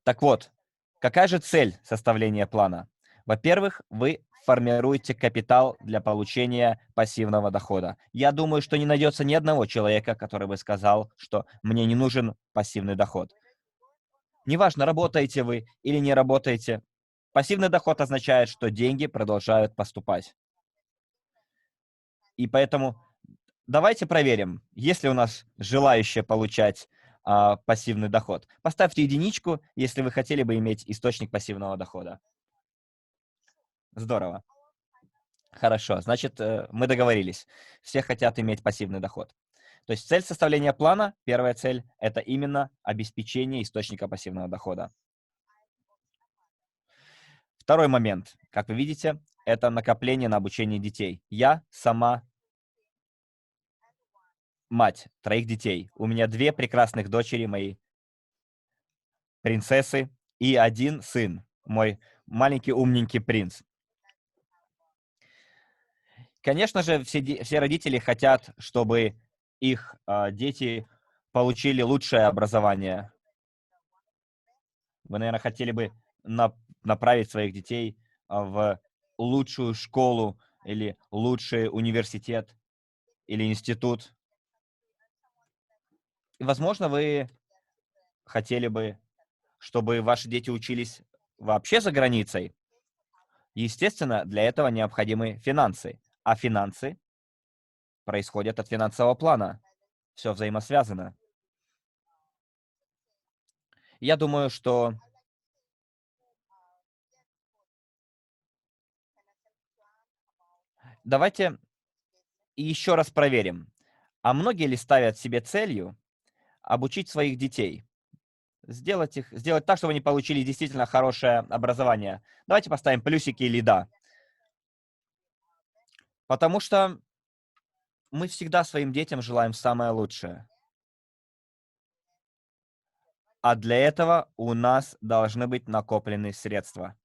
Так вот, какая же цель составления плана? Во-первых, вы формируете капитал для получения пассивного дохода. Я думаю, что не найдется ни одного человека, который бы сказал, что мне не нужен пассивный доход. Неважно, работаете вы или не работаете, пассивный доход означает, что деньги продолжают поступать. И поэтому давайте проверим, есть ли у нас желающие получать пассивный доход. Поставьте единичку, если вы хотели бы иметь источник пассивного дохода. Здорово. Хорошо, значит, мы договорились. Все хотят иметь пассивный доход. То есть цель составления плана, первая цель, это именно обеспечение источника пассивного дохода. Второй момент, как вы видите, это накопление на обучение детей. Я сама мать 3 детей. У меня 2 прекрасных дочери мои, принцессы, и 1 сын, мой маленький умненький принц. Конечно же, все родители хотят, чтобы их дети получили лучшее образование. Вы, наверное, хотели бы направить своих детей в лучшую школу или лучший университет или институт. И, возможно, вы хотели бы, чтобы ваши дети учились вообще за границей. Естественно, для этого необходимы финансы. А финансы происходят от финансового плана. Все взаимосвязано. Я думаю, что давайте еще раз проверим, а многие ли ставят себе целью обучить своих детей, сделать так, чтобы они получили действительно хорошее образование. Давайте поставим плюсики или да. Потому что мы всегда своим детям желаем самое лучшее. А для этого у нас должны быть накоплены средства.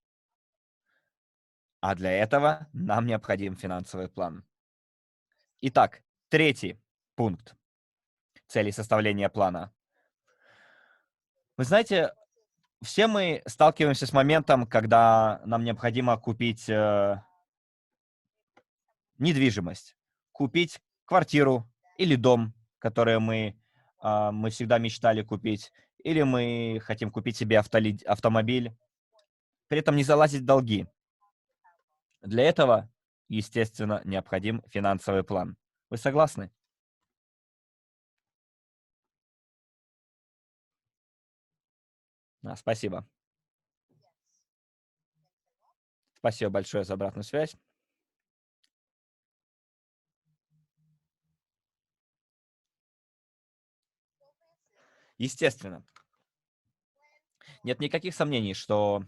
А для этого нам необходим финансовый план. Итак, 3-й пункт цели составления плана. Вы знаете, все мы сталкиваемся с моментом, когда нам необходимо купить недвижимость, купить квартиру или дом, который мы всегда мечтали купить, или мы хотим купить себе автомобиль, при этом не залазить в долги. Для этого, естественно, необходим финансовый план. Вы согласны? Спасибо. Спасибо большое за обратную связь. Естественно, нет никаких сомнений, что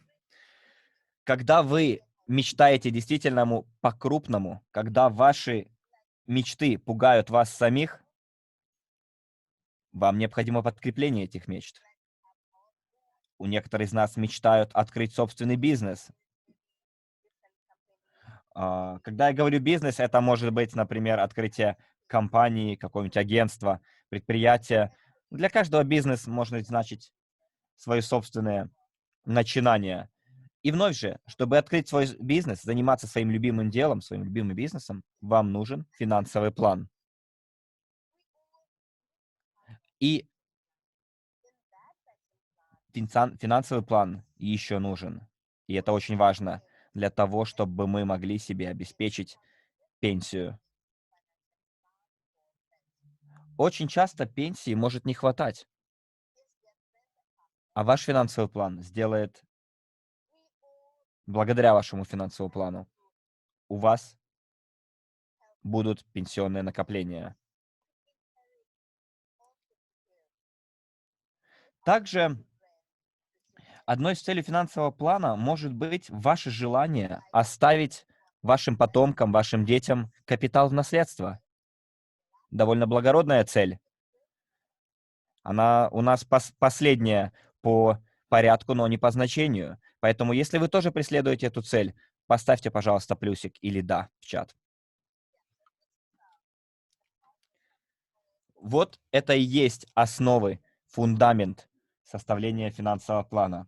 когда вы мечтаете действительно по-крупному, когда ваши мечты пугают вас самих, вам необходимо подкрепление этих мечт. У некоторых из нас мечтают открыть собственный бизнес. Когда я говорю бизнес, это может быть, например, открытие компании, какого-нибудь агентства, предприятия. Для каждого бизнес может значить свое собственное начинание. И вновь же, чтобы открыть свой бизнес, заниматься своим любимым делом, своим любимым бизнесом, вам нужен финансовый план. И финансовый план еще нужен. И это очень важно для того, чтобы мы могли себе обеспечить пенсию. Очень часто пенсии может не хватать, а ваш финансовый план сделает, благодаря вашему финансовому плану, у вас будут пенсионные накопления. Также одной из целей финансового плана может быть ваше желание оставить вашим потомкам, вашим детям капитал в наследство. Довольно благородная цель. Она у нас последняя по порядку, но не по значению. Поэтому, если вы тоже преследуете эту цель, поставьте, пожалуйста, плюсик или «да» в чат. Вот это и есть основы, фундамент составления финансового плана.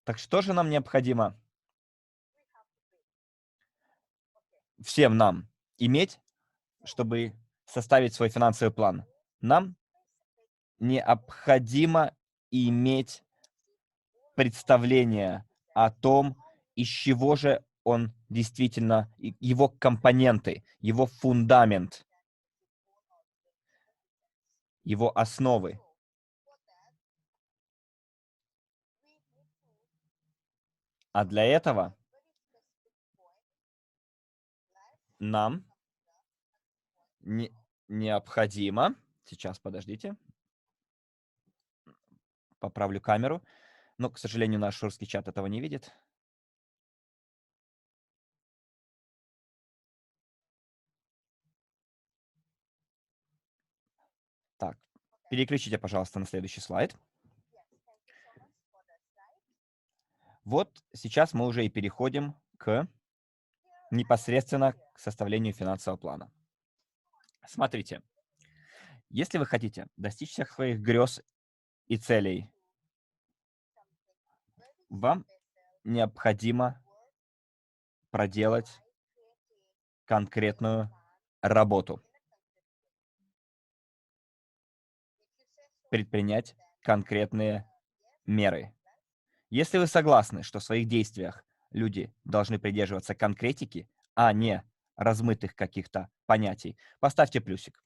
Так что же нам необходимо всем нам иметь, чтобы составить свой финансовый план? Нам необходимо иметь представление о том, из чего же он действительно, его компоненты, его фундамент, его основы. А для этого нам необходимо... Сейчас, подождите. Поправлю камеру. Но, к сожалению, наш русский чат этого не видит. Так, переключите, пожалуйста, на следующий слайд. Вот сейчас мы уже и переходим непосредственно к составлению финансового плана. Смотрите, если вы хотите достичь всех своих грез и целей, вам необходимо проделать конкретную работу, предпринять конкретные меры. Если вы согласны, что в своих действиях люди должны придерживаться конкретики, а не размытых каких-то понятий, поставьте плюсик.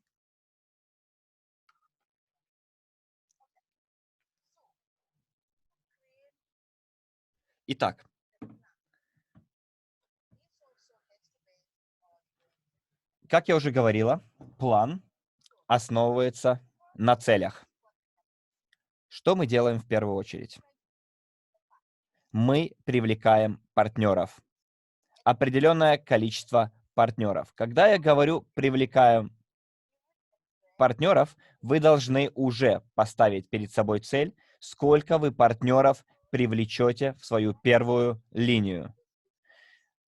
Итак, как я уже говорила, план основывается на целях. Что мы делаем в первую очередь? Мы привлекаем партнеров. Определенное количество партнеров. Когда я говорю «привлекаем партнеров», вы должны уже поставить перед собой цель, сколько вы партнеров привлечете в свою первую линию.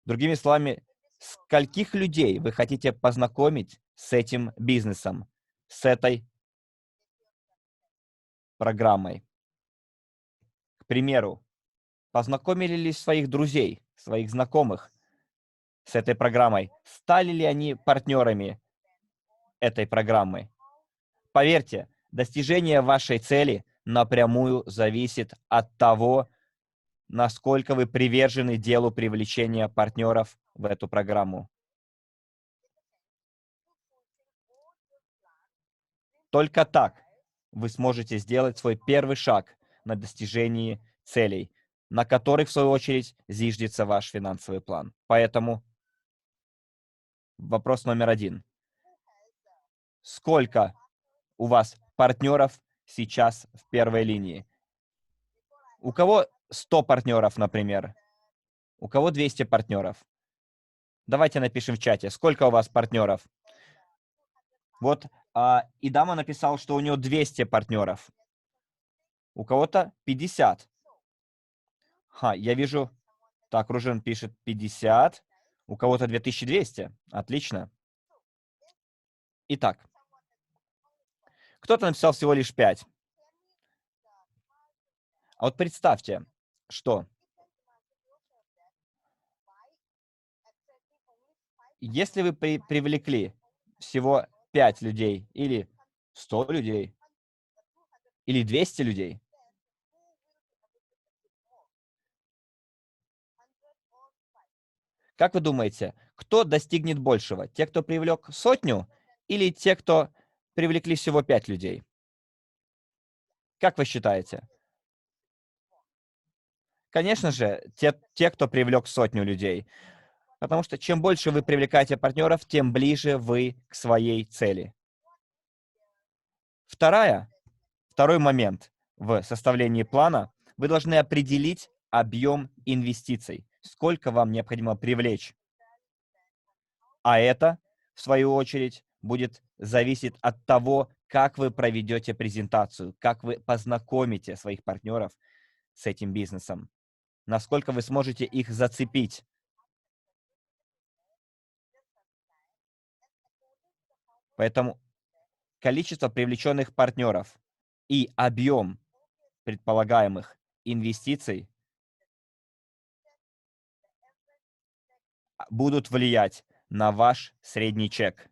Другими словами, скольких людей вы хотите познакомить с этим бизнесом, с этой программой. К примеру, познакомили ли своих друзей, своих знакомых с этой программой? Стали ли они партнерами этой программы? Поверьте, достижение вашей цели напрямую зависит от того, насколько вы привержены делу привлечения партнеров в эту программу. Только так вы сможете сделать свой первый шаг на достижении целей, на которых, в свою очередь, зиждется ваш финансовый план. Поэтому вопрос номер 1. Сколько у вас партнеров сейчас в первой линии? У кого 100 партнеров, например? У кого 200 партнеров? Давайте напишем в чате, сколько у вас партнеров? Вот, и дама написал, что у него 200 партнеров. У кого-то 50. Я вижу, так, Ружин пишет 50, у кого-то 2200. Отлично. Итак, кто-то написал всего лишь 5. А вот представьте, что если вы привлекли всего 5 людей, или 100 людей, или 200 людей, как вы думаете, кто достигнет большего? Те, кто привлек 100, или те, кто привлекли всего 5 людей? Как вы считаете? Конечно же, те, кто привлек 100 людей. Потому что чем больше вы привлекаете партнеров, тем ближе вы к своей цели. Второй момент в составлении плана. Вы должны определить объем инвестиций. Сколько вам необходимо привлечь. А это, в свою очередь, будет зависеть от того, как вы проведете презентацию, как вы познакомите своих партнеров с этим бизнесом, насколько вы сможете их зацепить. Поэтому количество привлеченных партнеров и объем предполагаемых инвестиций будут влиять на ваш средний чек.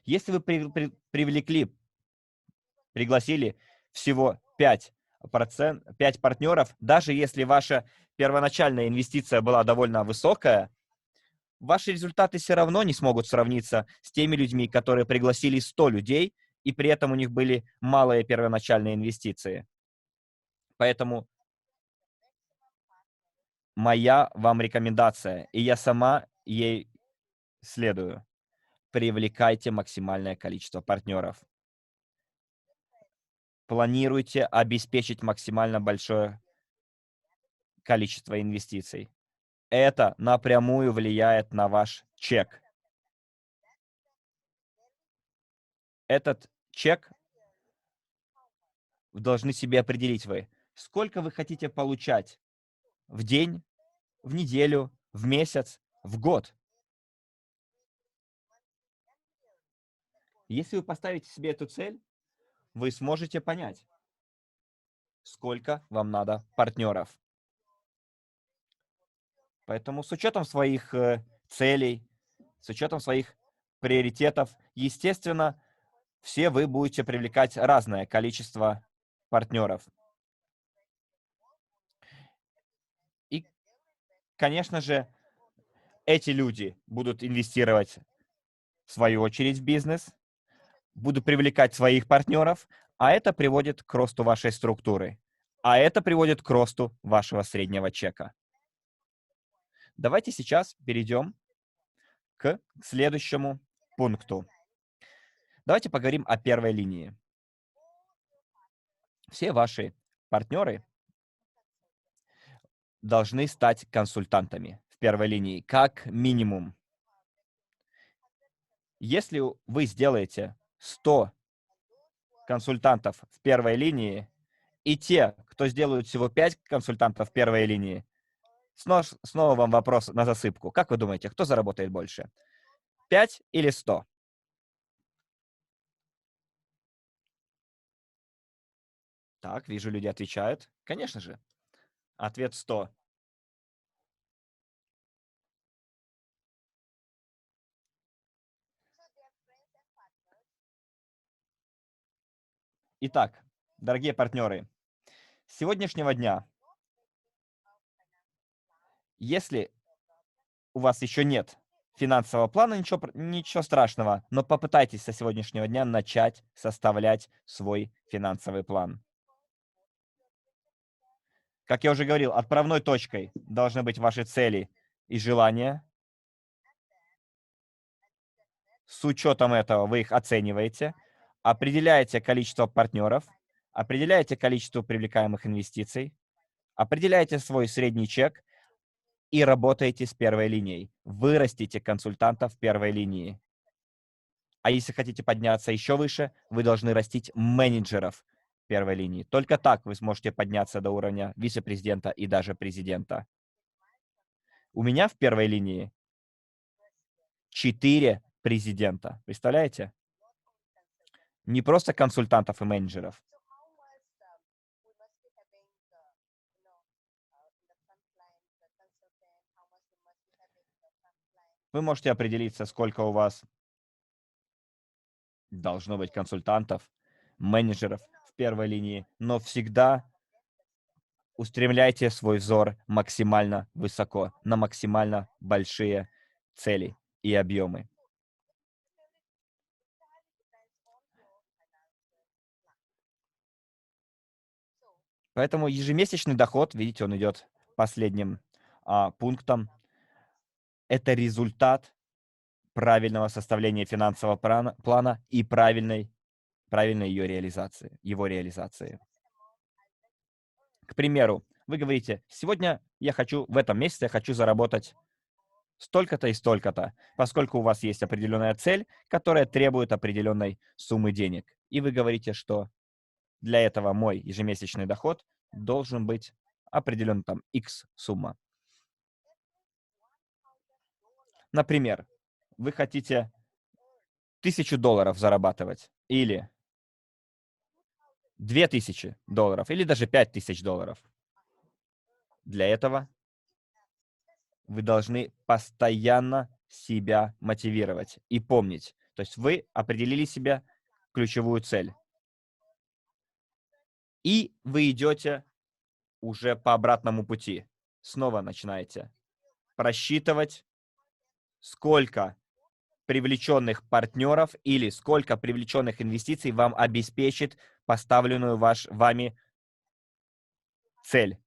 Если вы пригласили всего 5 партнеров, даже если ваша первоначальная инвестиция была довольно высокая, ваши результаты все равно не смогут сравниться с теми людьми, которые пригласили 100 людей, и при этом у них были малые первоначальные инвестиции. Поэтому моя вам рекомендация, и я сама ей следую. Привлекайте максимальное количество партнеров. Планируйте обеспечить максимально большое количество инвестиций. Это напрямую влияет на ваш чек. Этот чек должны себе определить вы. Сколько вы хотите получать в день, в неделю, в месяц, в год? Если вы поставите себе эту цель, вы сможете понять, сколько вам надо партнеров. Поэтому с учетом своих целей, с учетом своих приоритетов, естественно, все вы будете привлекать разное количество партнеров. И, конечно же, эти люди будут инвестировать, в свою очередь, в бизнес, будут привлекать своих партнеров, а это приводит к росту вашей структуры, а это приводит к росту вашего среднего чека. Давайте сейчас перейдем к следующему пункту. Давайте поговорим о первой линии. Все ваши партнеры должны стать консультантами в первой линии, как минимум. Если вы сделаете 100 консультантов в первой линии, и те, кто сделают всего 5 консультантов в первой линии, снова вам вопрос на засыпку. Как вы думаете, кто заработает больше? 5 или 100? Так, вижу, люди отвечают. Конечно же. Ответ 100. Итак, дорогие партнеры, с сегодняшнего дня, если у вас еще нет финансового плана, ничего страшного, но попытайтесь со сегодняшнего дня начать составлять свой финансовый план. Как я уже говорил, отправной точкой должны быть ваши цели и желания. С учетом этого вы их оцениваете, определяете количество партнеров, определяете количество привлекаемых инвестиций, определяете свой средний чек и работаете с первой линией. Вырастите консультантов первой линии. А если хотите подняться еще выше, вы должны растить менеджеров первой линии. Только так вы сможете подняться до уровня вице-президента и даже президента. У меня в первой линии 4 президента. Представляете? Не просто консультантов и менеджеров. Вы можете определиться, сколько у вас должно быть консультантов, менеджеров в первой линии, но всегда устремляйте свой взор максимально высоко, на максимально большие цели и объемы. Поэтому ежемесячный доход, видите, он идет последним пунктом. Это результат правильного составления финансового плана и правильной его реализации. К примеру, вы говорите, сегодня в этом месяце я хочу заработать столько-то и столько-то, поскольку у вас есть определенная цель, которая требует определенной суммы денег. И вы говорите, что для этого мой ежемесячный доход должен быть определен там X сумма. Например, вы хотите $1000 зарабатывать или $2000 или даже $5000. Для этого вы должны постоянно себя мотивировать и помнить. То есть вы определили себе ключевую цель. И вы идете уже по обратному пути. Снова начинаете просчитывать, сколько привлеченных партнеров или сколько привлеченных инвестиций вам обеспечит поставленную вами цель.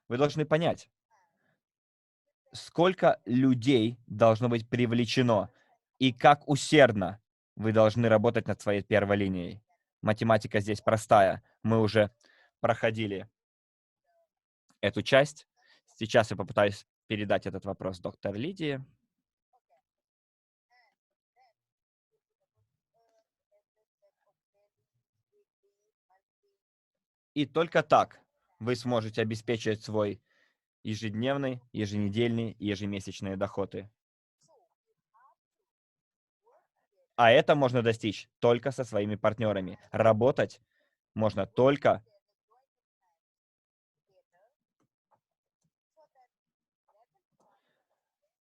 Вы должны понять, сколько людей должно быть привлечено и как усердно вы должны работать над своей первой линией. Математика здесь простая. Мы уже проходили эту часть. Сейчас я попытаюсь передать этот вопрос доктору Лидии. И только так вы сможете обеспечить свой ежедневный, еженедельный и ежемесячные доходы. А это можно достичь только со своими партнерами. Работать можно только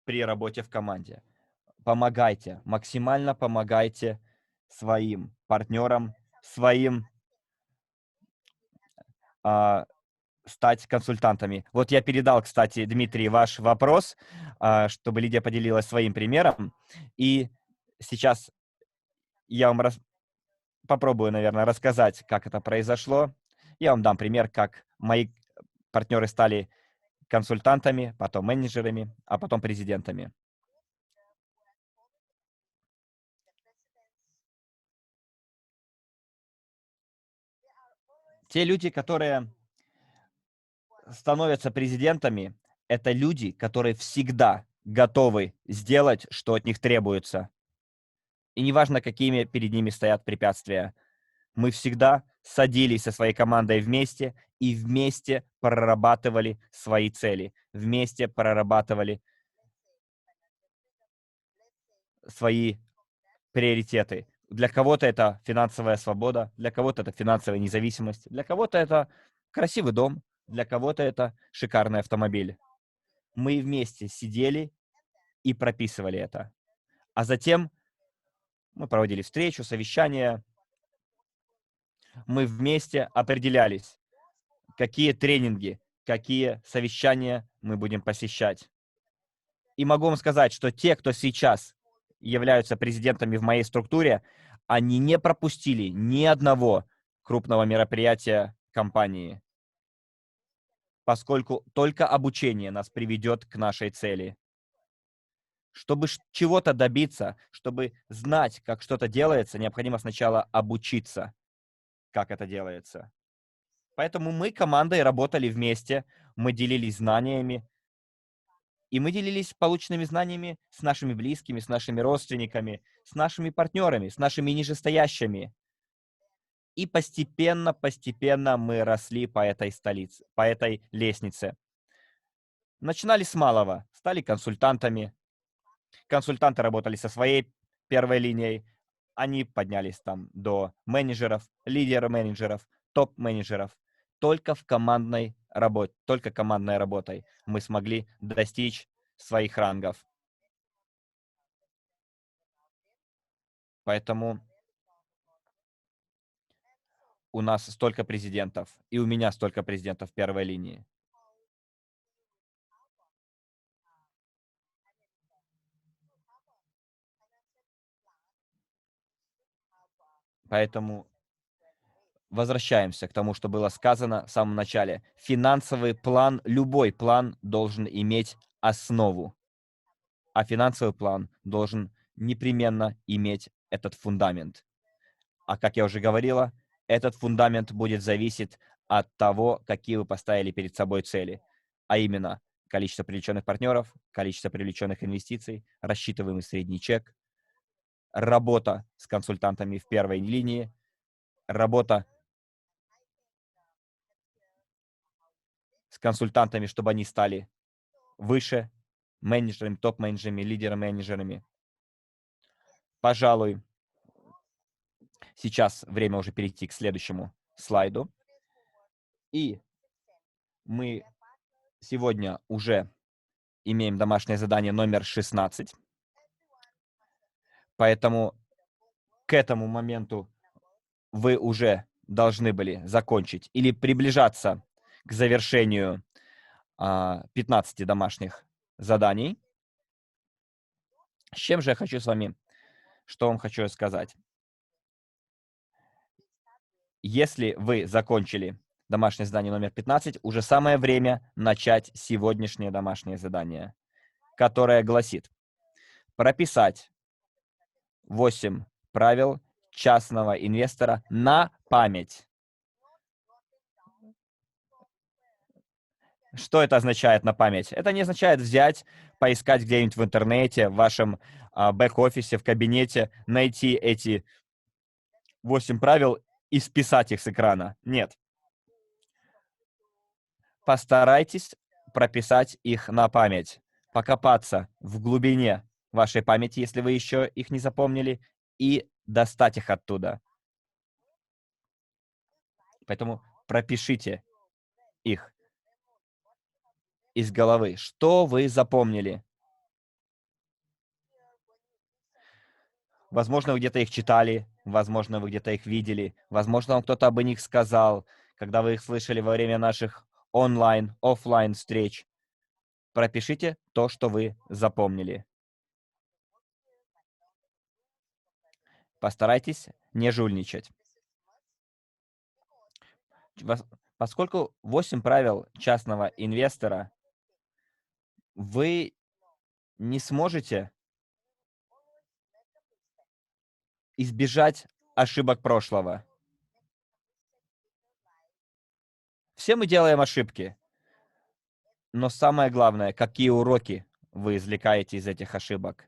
при работе в команде. Помогайте, максимально помогайте своим партнерам, стать консультантами. Вот я передал, кстати, Дмитрий, ваш вопрос, чтобы Лидия поделилась своим примером. И сейчас я вам попробую, наверное, рассказать, как это произошло. Я вам дам пример, как мои партнеры стали консультантами, потом менеджерами, а потом президентами. Те люди, которые становятся президентами, это люди, которые всегда готовы сделать, что от них требуется. И неважно, какими перед ними стоят препятствия. Мы всегда садились со своей командой вместе и вместе прорабатывали свои цели, вместе прорабатывали свои приоритеты. Для кого-то это финансовая свобода, для кого-то это финансовая независимость, для кого-то это красивый дом, для кого-то это шикарный автомобиль. Мы вместе сидели и прописывали это. А затем мы проводили встречу, совещание. Мы вместе определялись, какие тренинги, какие совещания мы будем посещать. И могу вам сказать, что те, кто сейчас являются президентами в моей структуре, они не пропустили ни одного крупного мероприятия компании, поскольку только обучение нас приведет к нашей цели. Чтобы чего-то добиться, чтобы знать, как что-то делается, необходимо сначала обучиться, как это делается. Поэтому мы командой работали вместе, мы делились знаниями, и мы делились полученными знаниями с нашими близкими, с нашими родственниками, с нашими партнерами, с нашими нижестоящими. И постепенно мы росли по этой столице, по этой лестнице. Начинали с малого, стали консультантами. Консультанты работали со своей первой линией. Они поднялись там до менеджеров, лидеров менеджеров, топ-менеджеров. Только командной работой мы смогли достичь своих рангов. Поэтому у нас столько президентов, и у меня столько президентов первой линии. Поэтому возвращаемся к тому, что было сказано в самом начале. Финансовый план, любой план должен иметь основу, а финансовый план должен непременно иметь этот фундамент. А как я уже говорила, этот фундамент будет зависеть от того, какие вы поставили перед собой цели, а именно количество привлеченных партнеров, количество привлеченных инвестиций, рассчитываемый средний чек, работа с консультантами в первой линии, работа с консультантами, чтобы они стали выше, менеджерами, топ-менеджерами, лидерами-менеджерами. Пожалуй, сейчас время уже перейти к следующему слайду. И мы сегодня уже имеем домашнее задание номер 16. Поэтому к этому моменту вы уже должны были закончить или приближаться к завершению 15 домашних заданий. С чем же я хочу с вами, что вам хочу сказать? Если вы закончили домашнее задание номер 15, уже самое время начать сегодняшнее домашнее задание, которое гласит прописать 8 правил частного инвестора на память. Что это означает на память? Это не означает взять, поискать где-нибудь в интернете, в вашем бэк-офисе, в кабинете, найти эти 8 правил и списать их с экрана. Нет. Постарайтесь прописать их на память, покопаться в глубине вашей памяти, если вы еще их не запомнили, и достать их оттуда. Поэтому пропишите их из головы. Что вы запомнили? Возможно, вы где-то их читали, возможно, вы где-то их видели, возможно, вам кто-то об них сказал, когда вы их слышали во время наших онлайн, офлайн встреч. Пропишите то, что вы запомнили. Постарайтесь не жульничать. Поскольку 8 правил частного инвестора, вы не сможете избежать ошибок прошлого. Все мы делаем ошибки, но самое главное, какие уроки вы извлекаете из этих ошибок.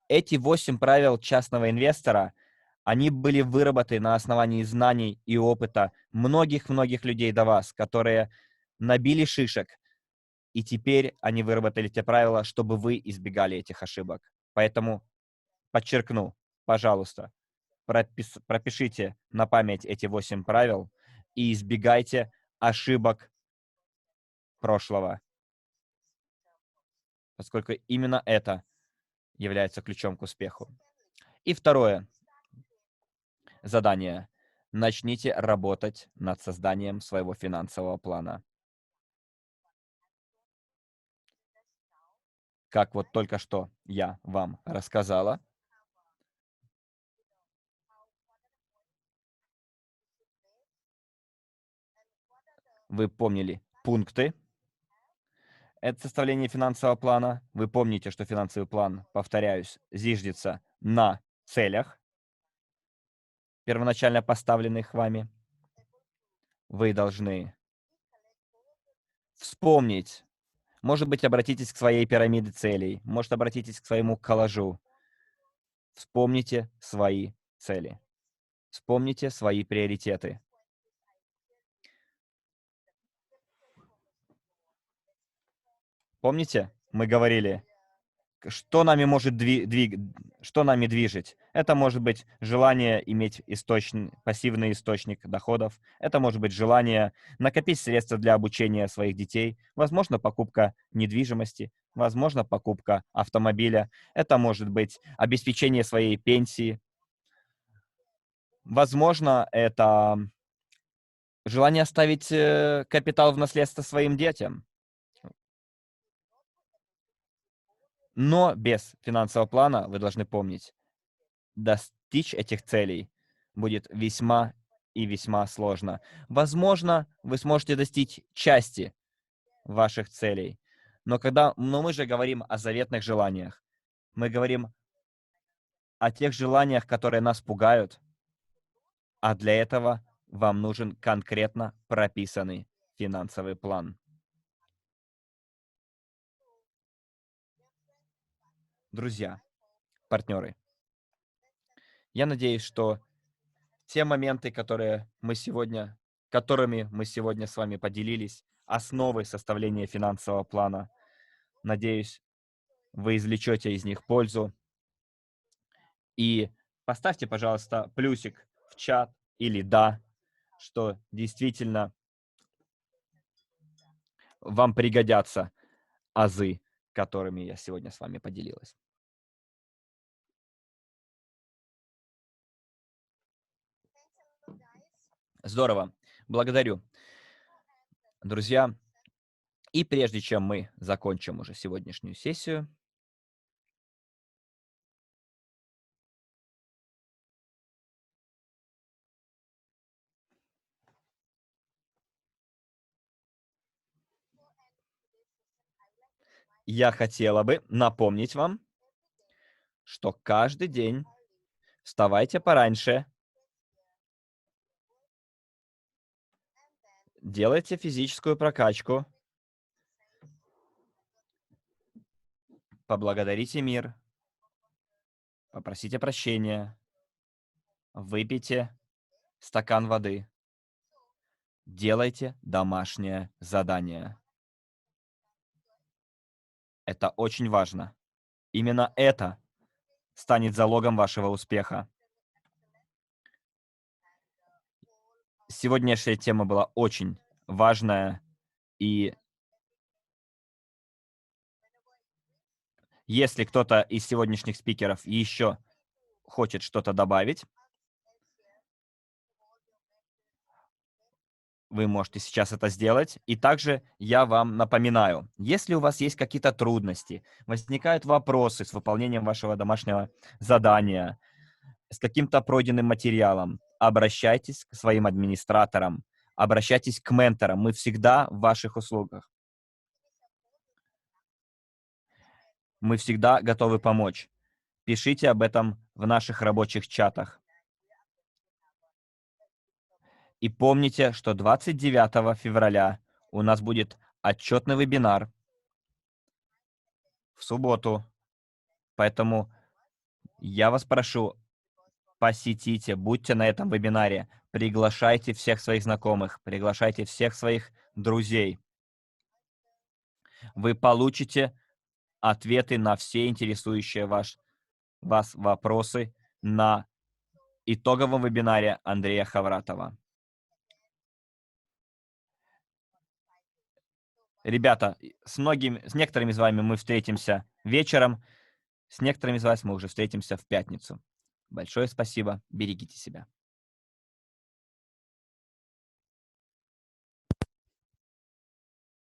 Эти 8 правил частного инвестора, они были выработаны на основании знаний и опыта многих-многих людей до вас, которые набили шишек, и теперь они выработали те правила, чтобы вы избегали этих ошибок. Поэтому подчеркну, пожалуйста, пропишите на память эти 8 правил и избегайте ошибок прошлого, поскольку именно это является ключом к успеху. И второе задание. Начните работать над созданием своего финансового плана. как вот только что я вам рассказала. Вы помнили пункты. Это составление финансового плана. Вы помните, что финансовый план, повторяюсь, зиждется на целях, первоначально поставленных вами. Вы должны вспомнить, может быть, обратитесь к своей пирамиде целей, может, обратитесь к своему коллажу. Вспомните свои цели. Вспомните свои приоритеты. Помните, мы говорили, что нами может что нами движет? Это может быть желание иметь пассивный источник доходов. Это может быть желание накопить средства для обучения своих детей. Возможно, покупка недвижимости. Возможно, покупка автомобиля. Это может быть обеспечение своей пенсии. Возможно, это желание оставить капитал в наследство своим детям. Но без финансового плана, вы должны помнить, достичь этих целей будет весьма и весьма сложно. Возможно, вы сможете достичь части ваших целей. Но мы же говорим о заветных желаниях. Мы говорим о тех желаниях, которые нас пугают. А для этого вам нужен конкретно прописанный финансовый план. Друзья, партнеры, я надеюсь, что те моменты, которыми мы сегодня с вами поделились, основы составления финансового плана, надеюсь, вы извлечете из них пользу. И поставьте, пожалуйста, плюсик в чат или «да», что действительно вам пригодятся азы, которыми я сегодня с вами поделилась. Здорово. Благодарю. Друзья, и прежде чем мы закончим уже сегодняшнюю сессию, я хотела бы напомнить вам, что каждый день вставайте пораньше, делайте физическую прокачку, поблагодарите мир, попросите прощения, выпейте стакан воды, делайте домашнее задание. Это очень важно. Именно это станет залогом вашего успеха. Сегодняшняя тема была очень важная, и если кто-то из сегодняшних спикеров еще хочет что-то добавить, вы можете сейчас это сделать. И также я вам напоминаю, если у вас есть какие-то трудности, возникают вопросы с выполнением вашего домашнего задания, с каким-то пройденным материалом, обращайтесь к своим администраторам, обращайтесь к менторам. Мы всегда в ваших услугах. Мы всегда готовы помочь. Пишите об этом в наших рабочих чатах. И помните, что 29 февраля у нас будет отчетный вебинар в субботу. Поэтому я вас прошу, посетите, будьте на этом вебинаре, приглашайте всех своих знакомых, приглашайте всех своих друзей. Вы получите ответы на все интересующие вас вопросы на итоговом вебинаре Андрея Хавратова. Ребята, с некоторыми из вами мы встретимся вечером, с некоторыми из вас мы уже встретимся в пятницу. Большое спасибо, берегите себя.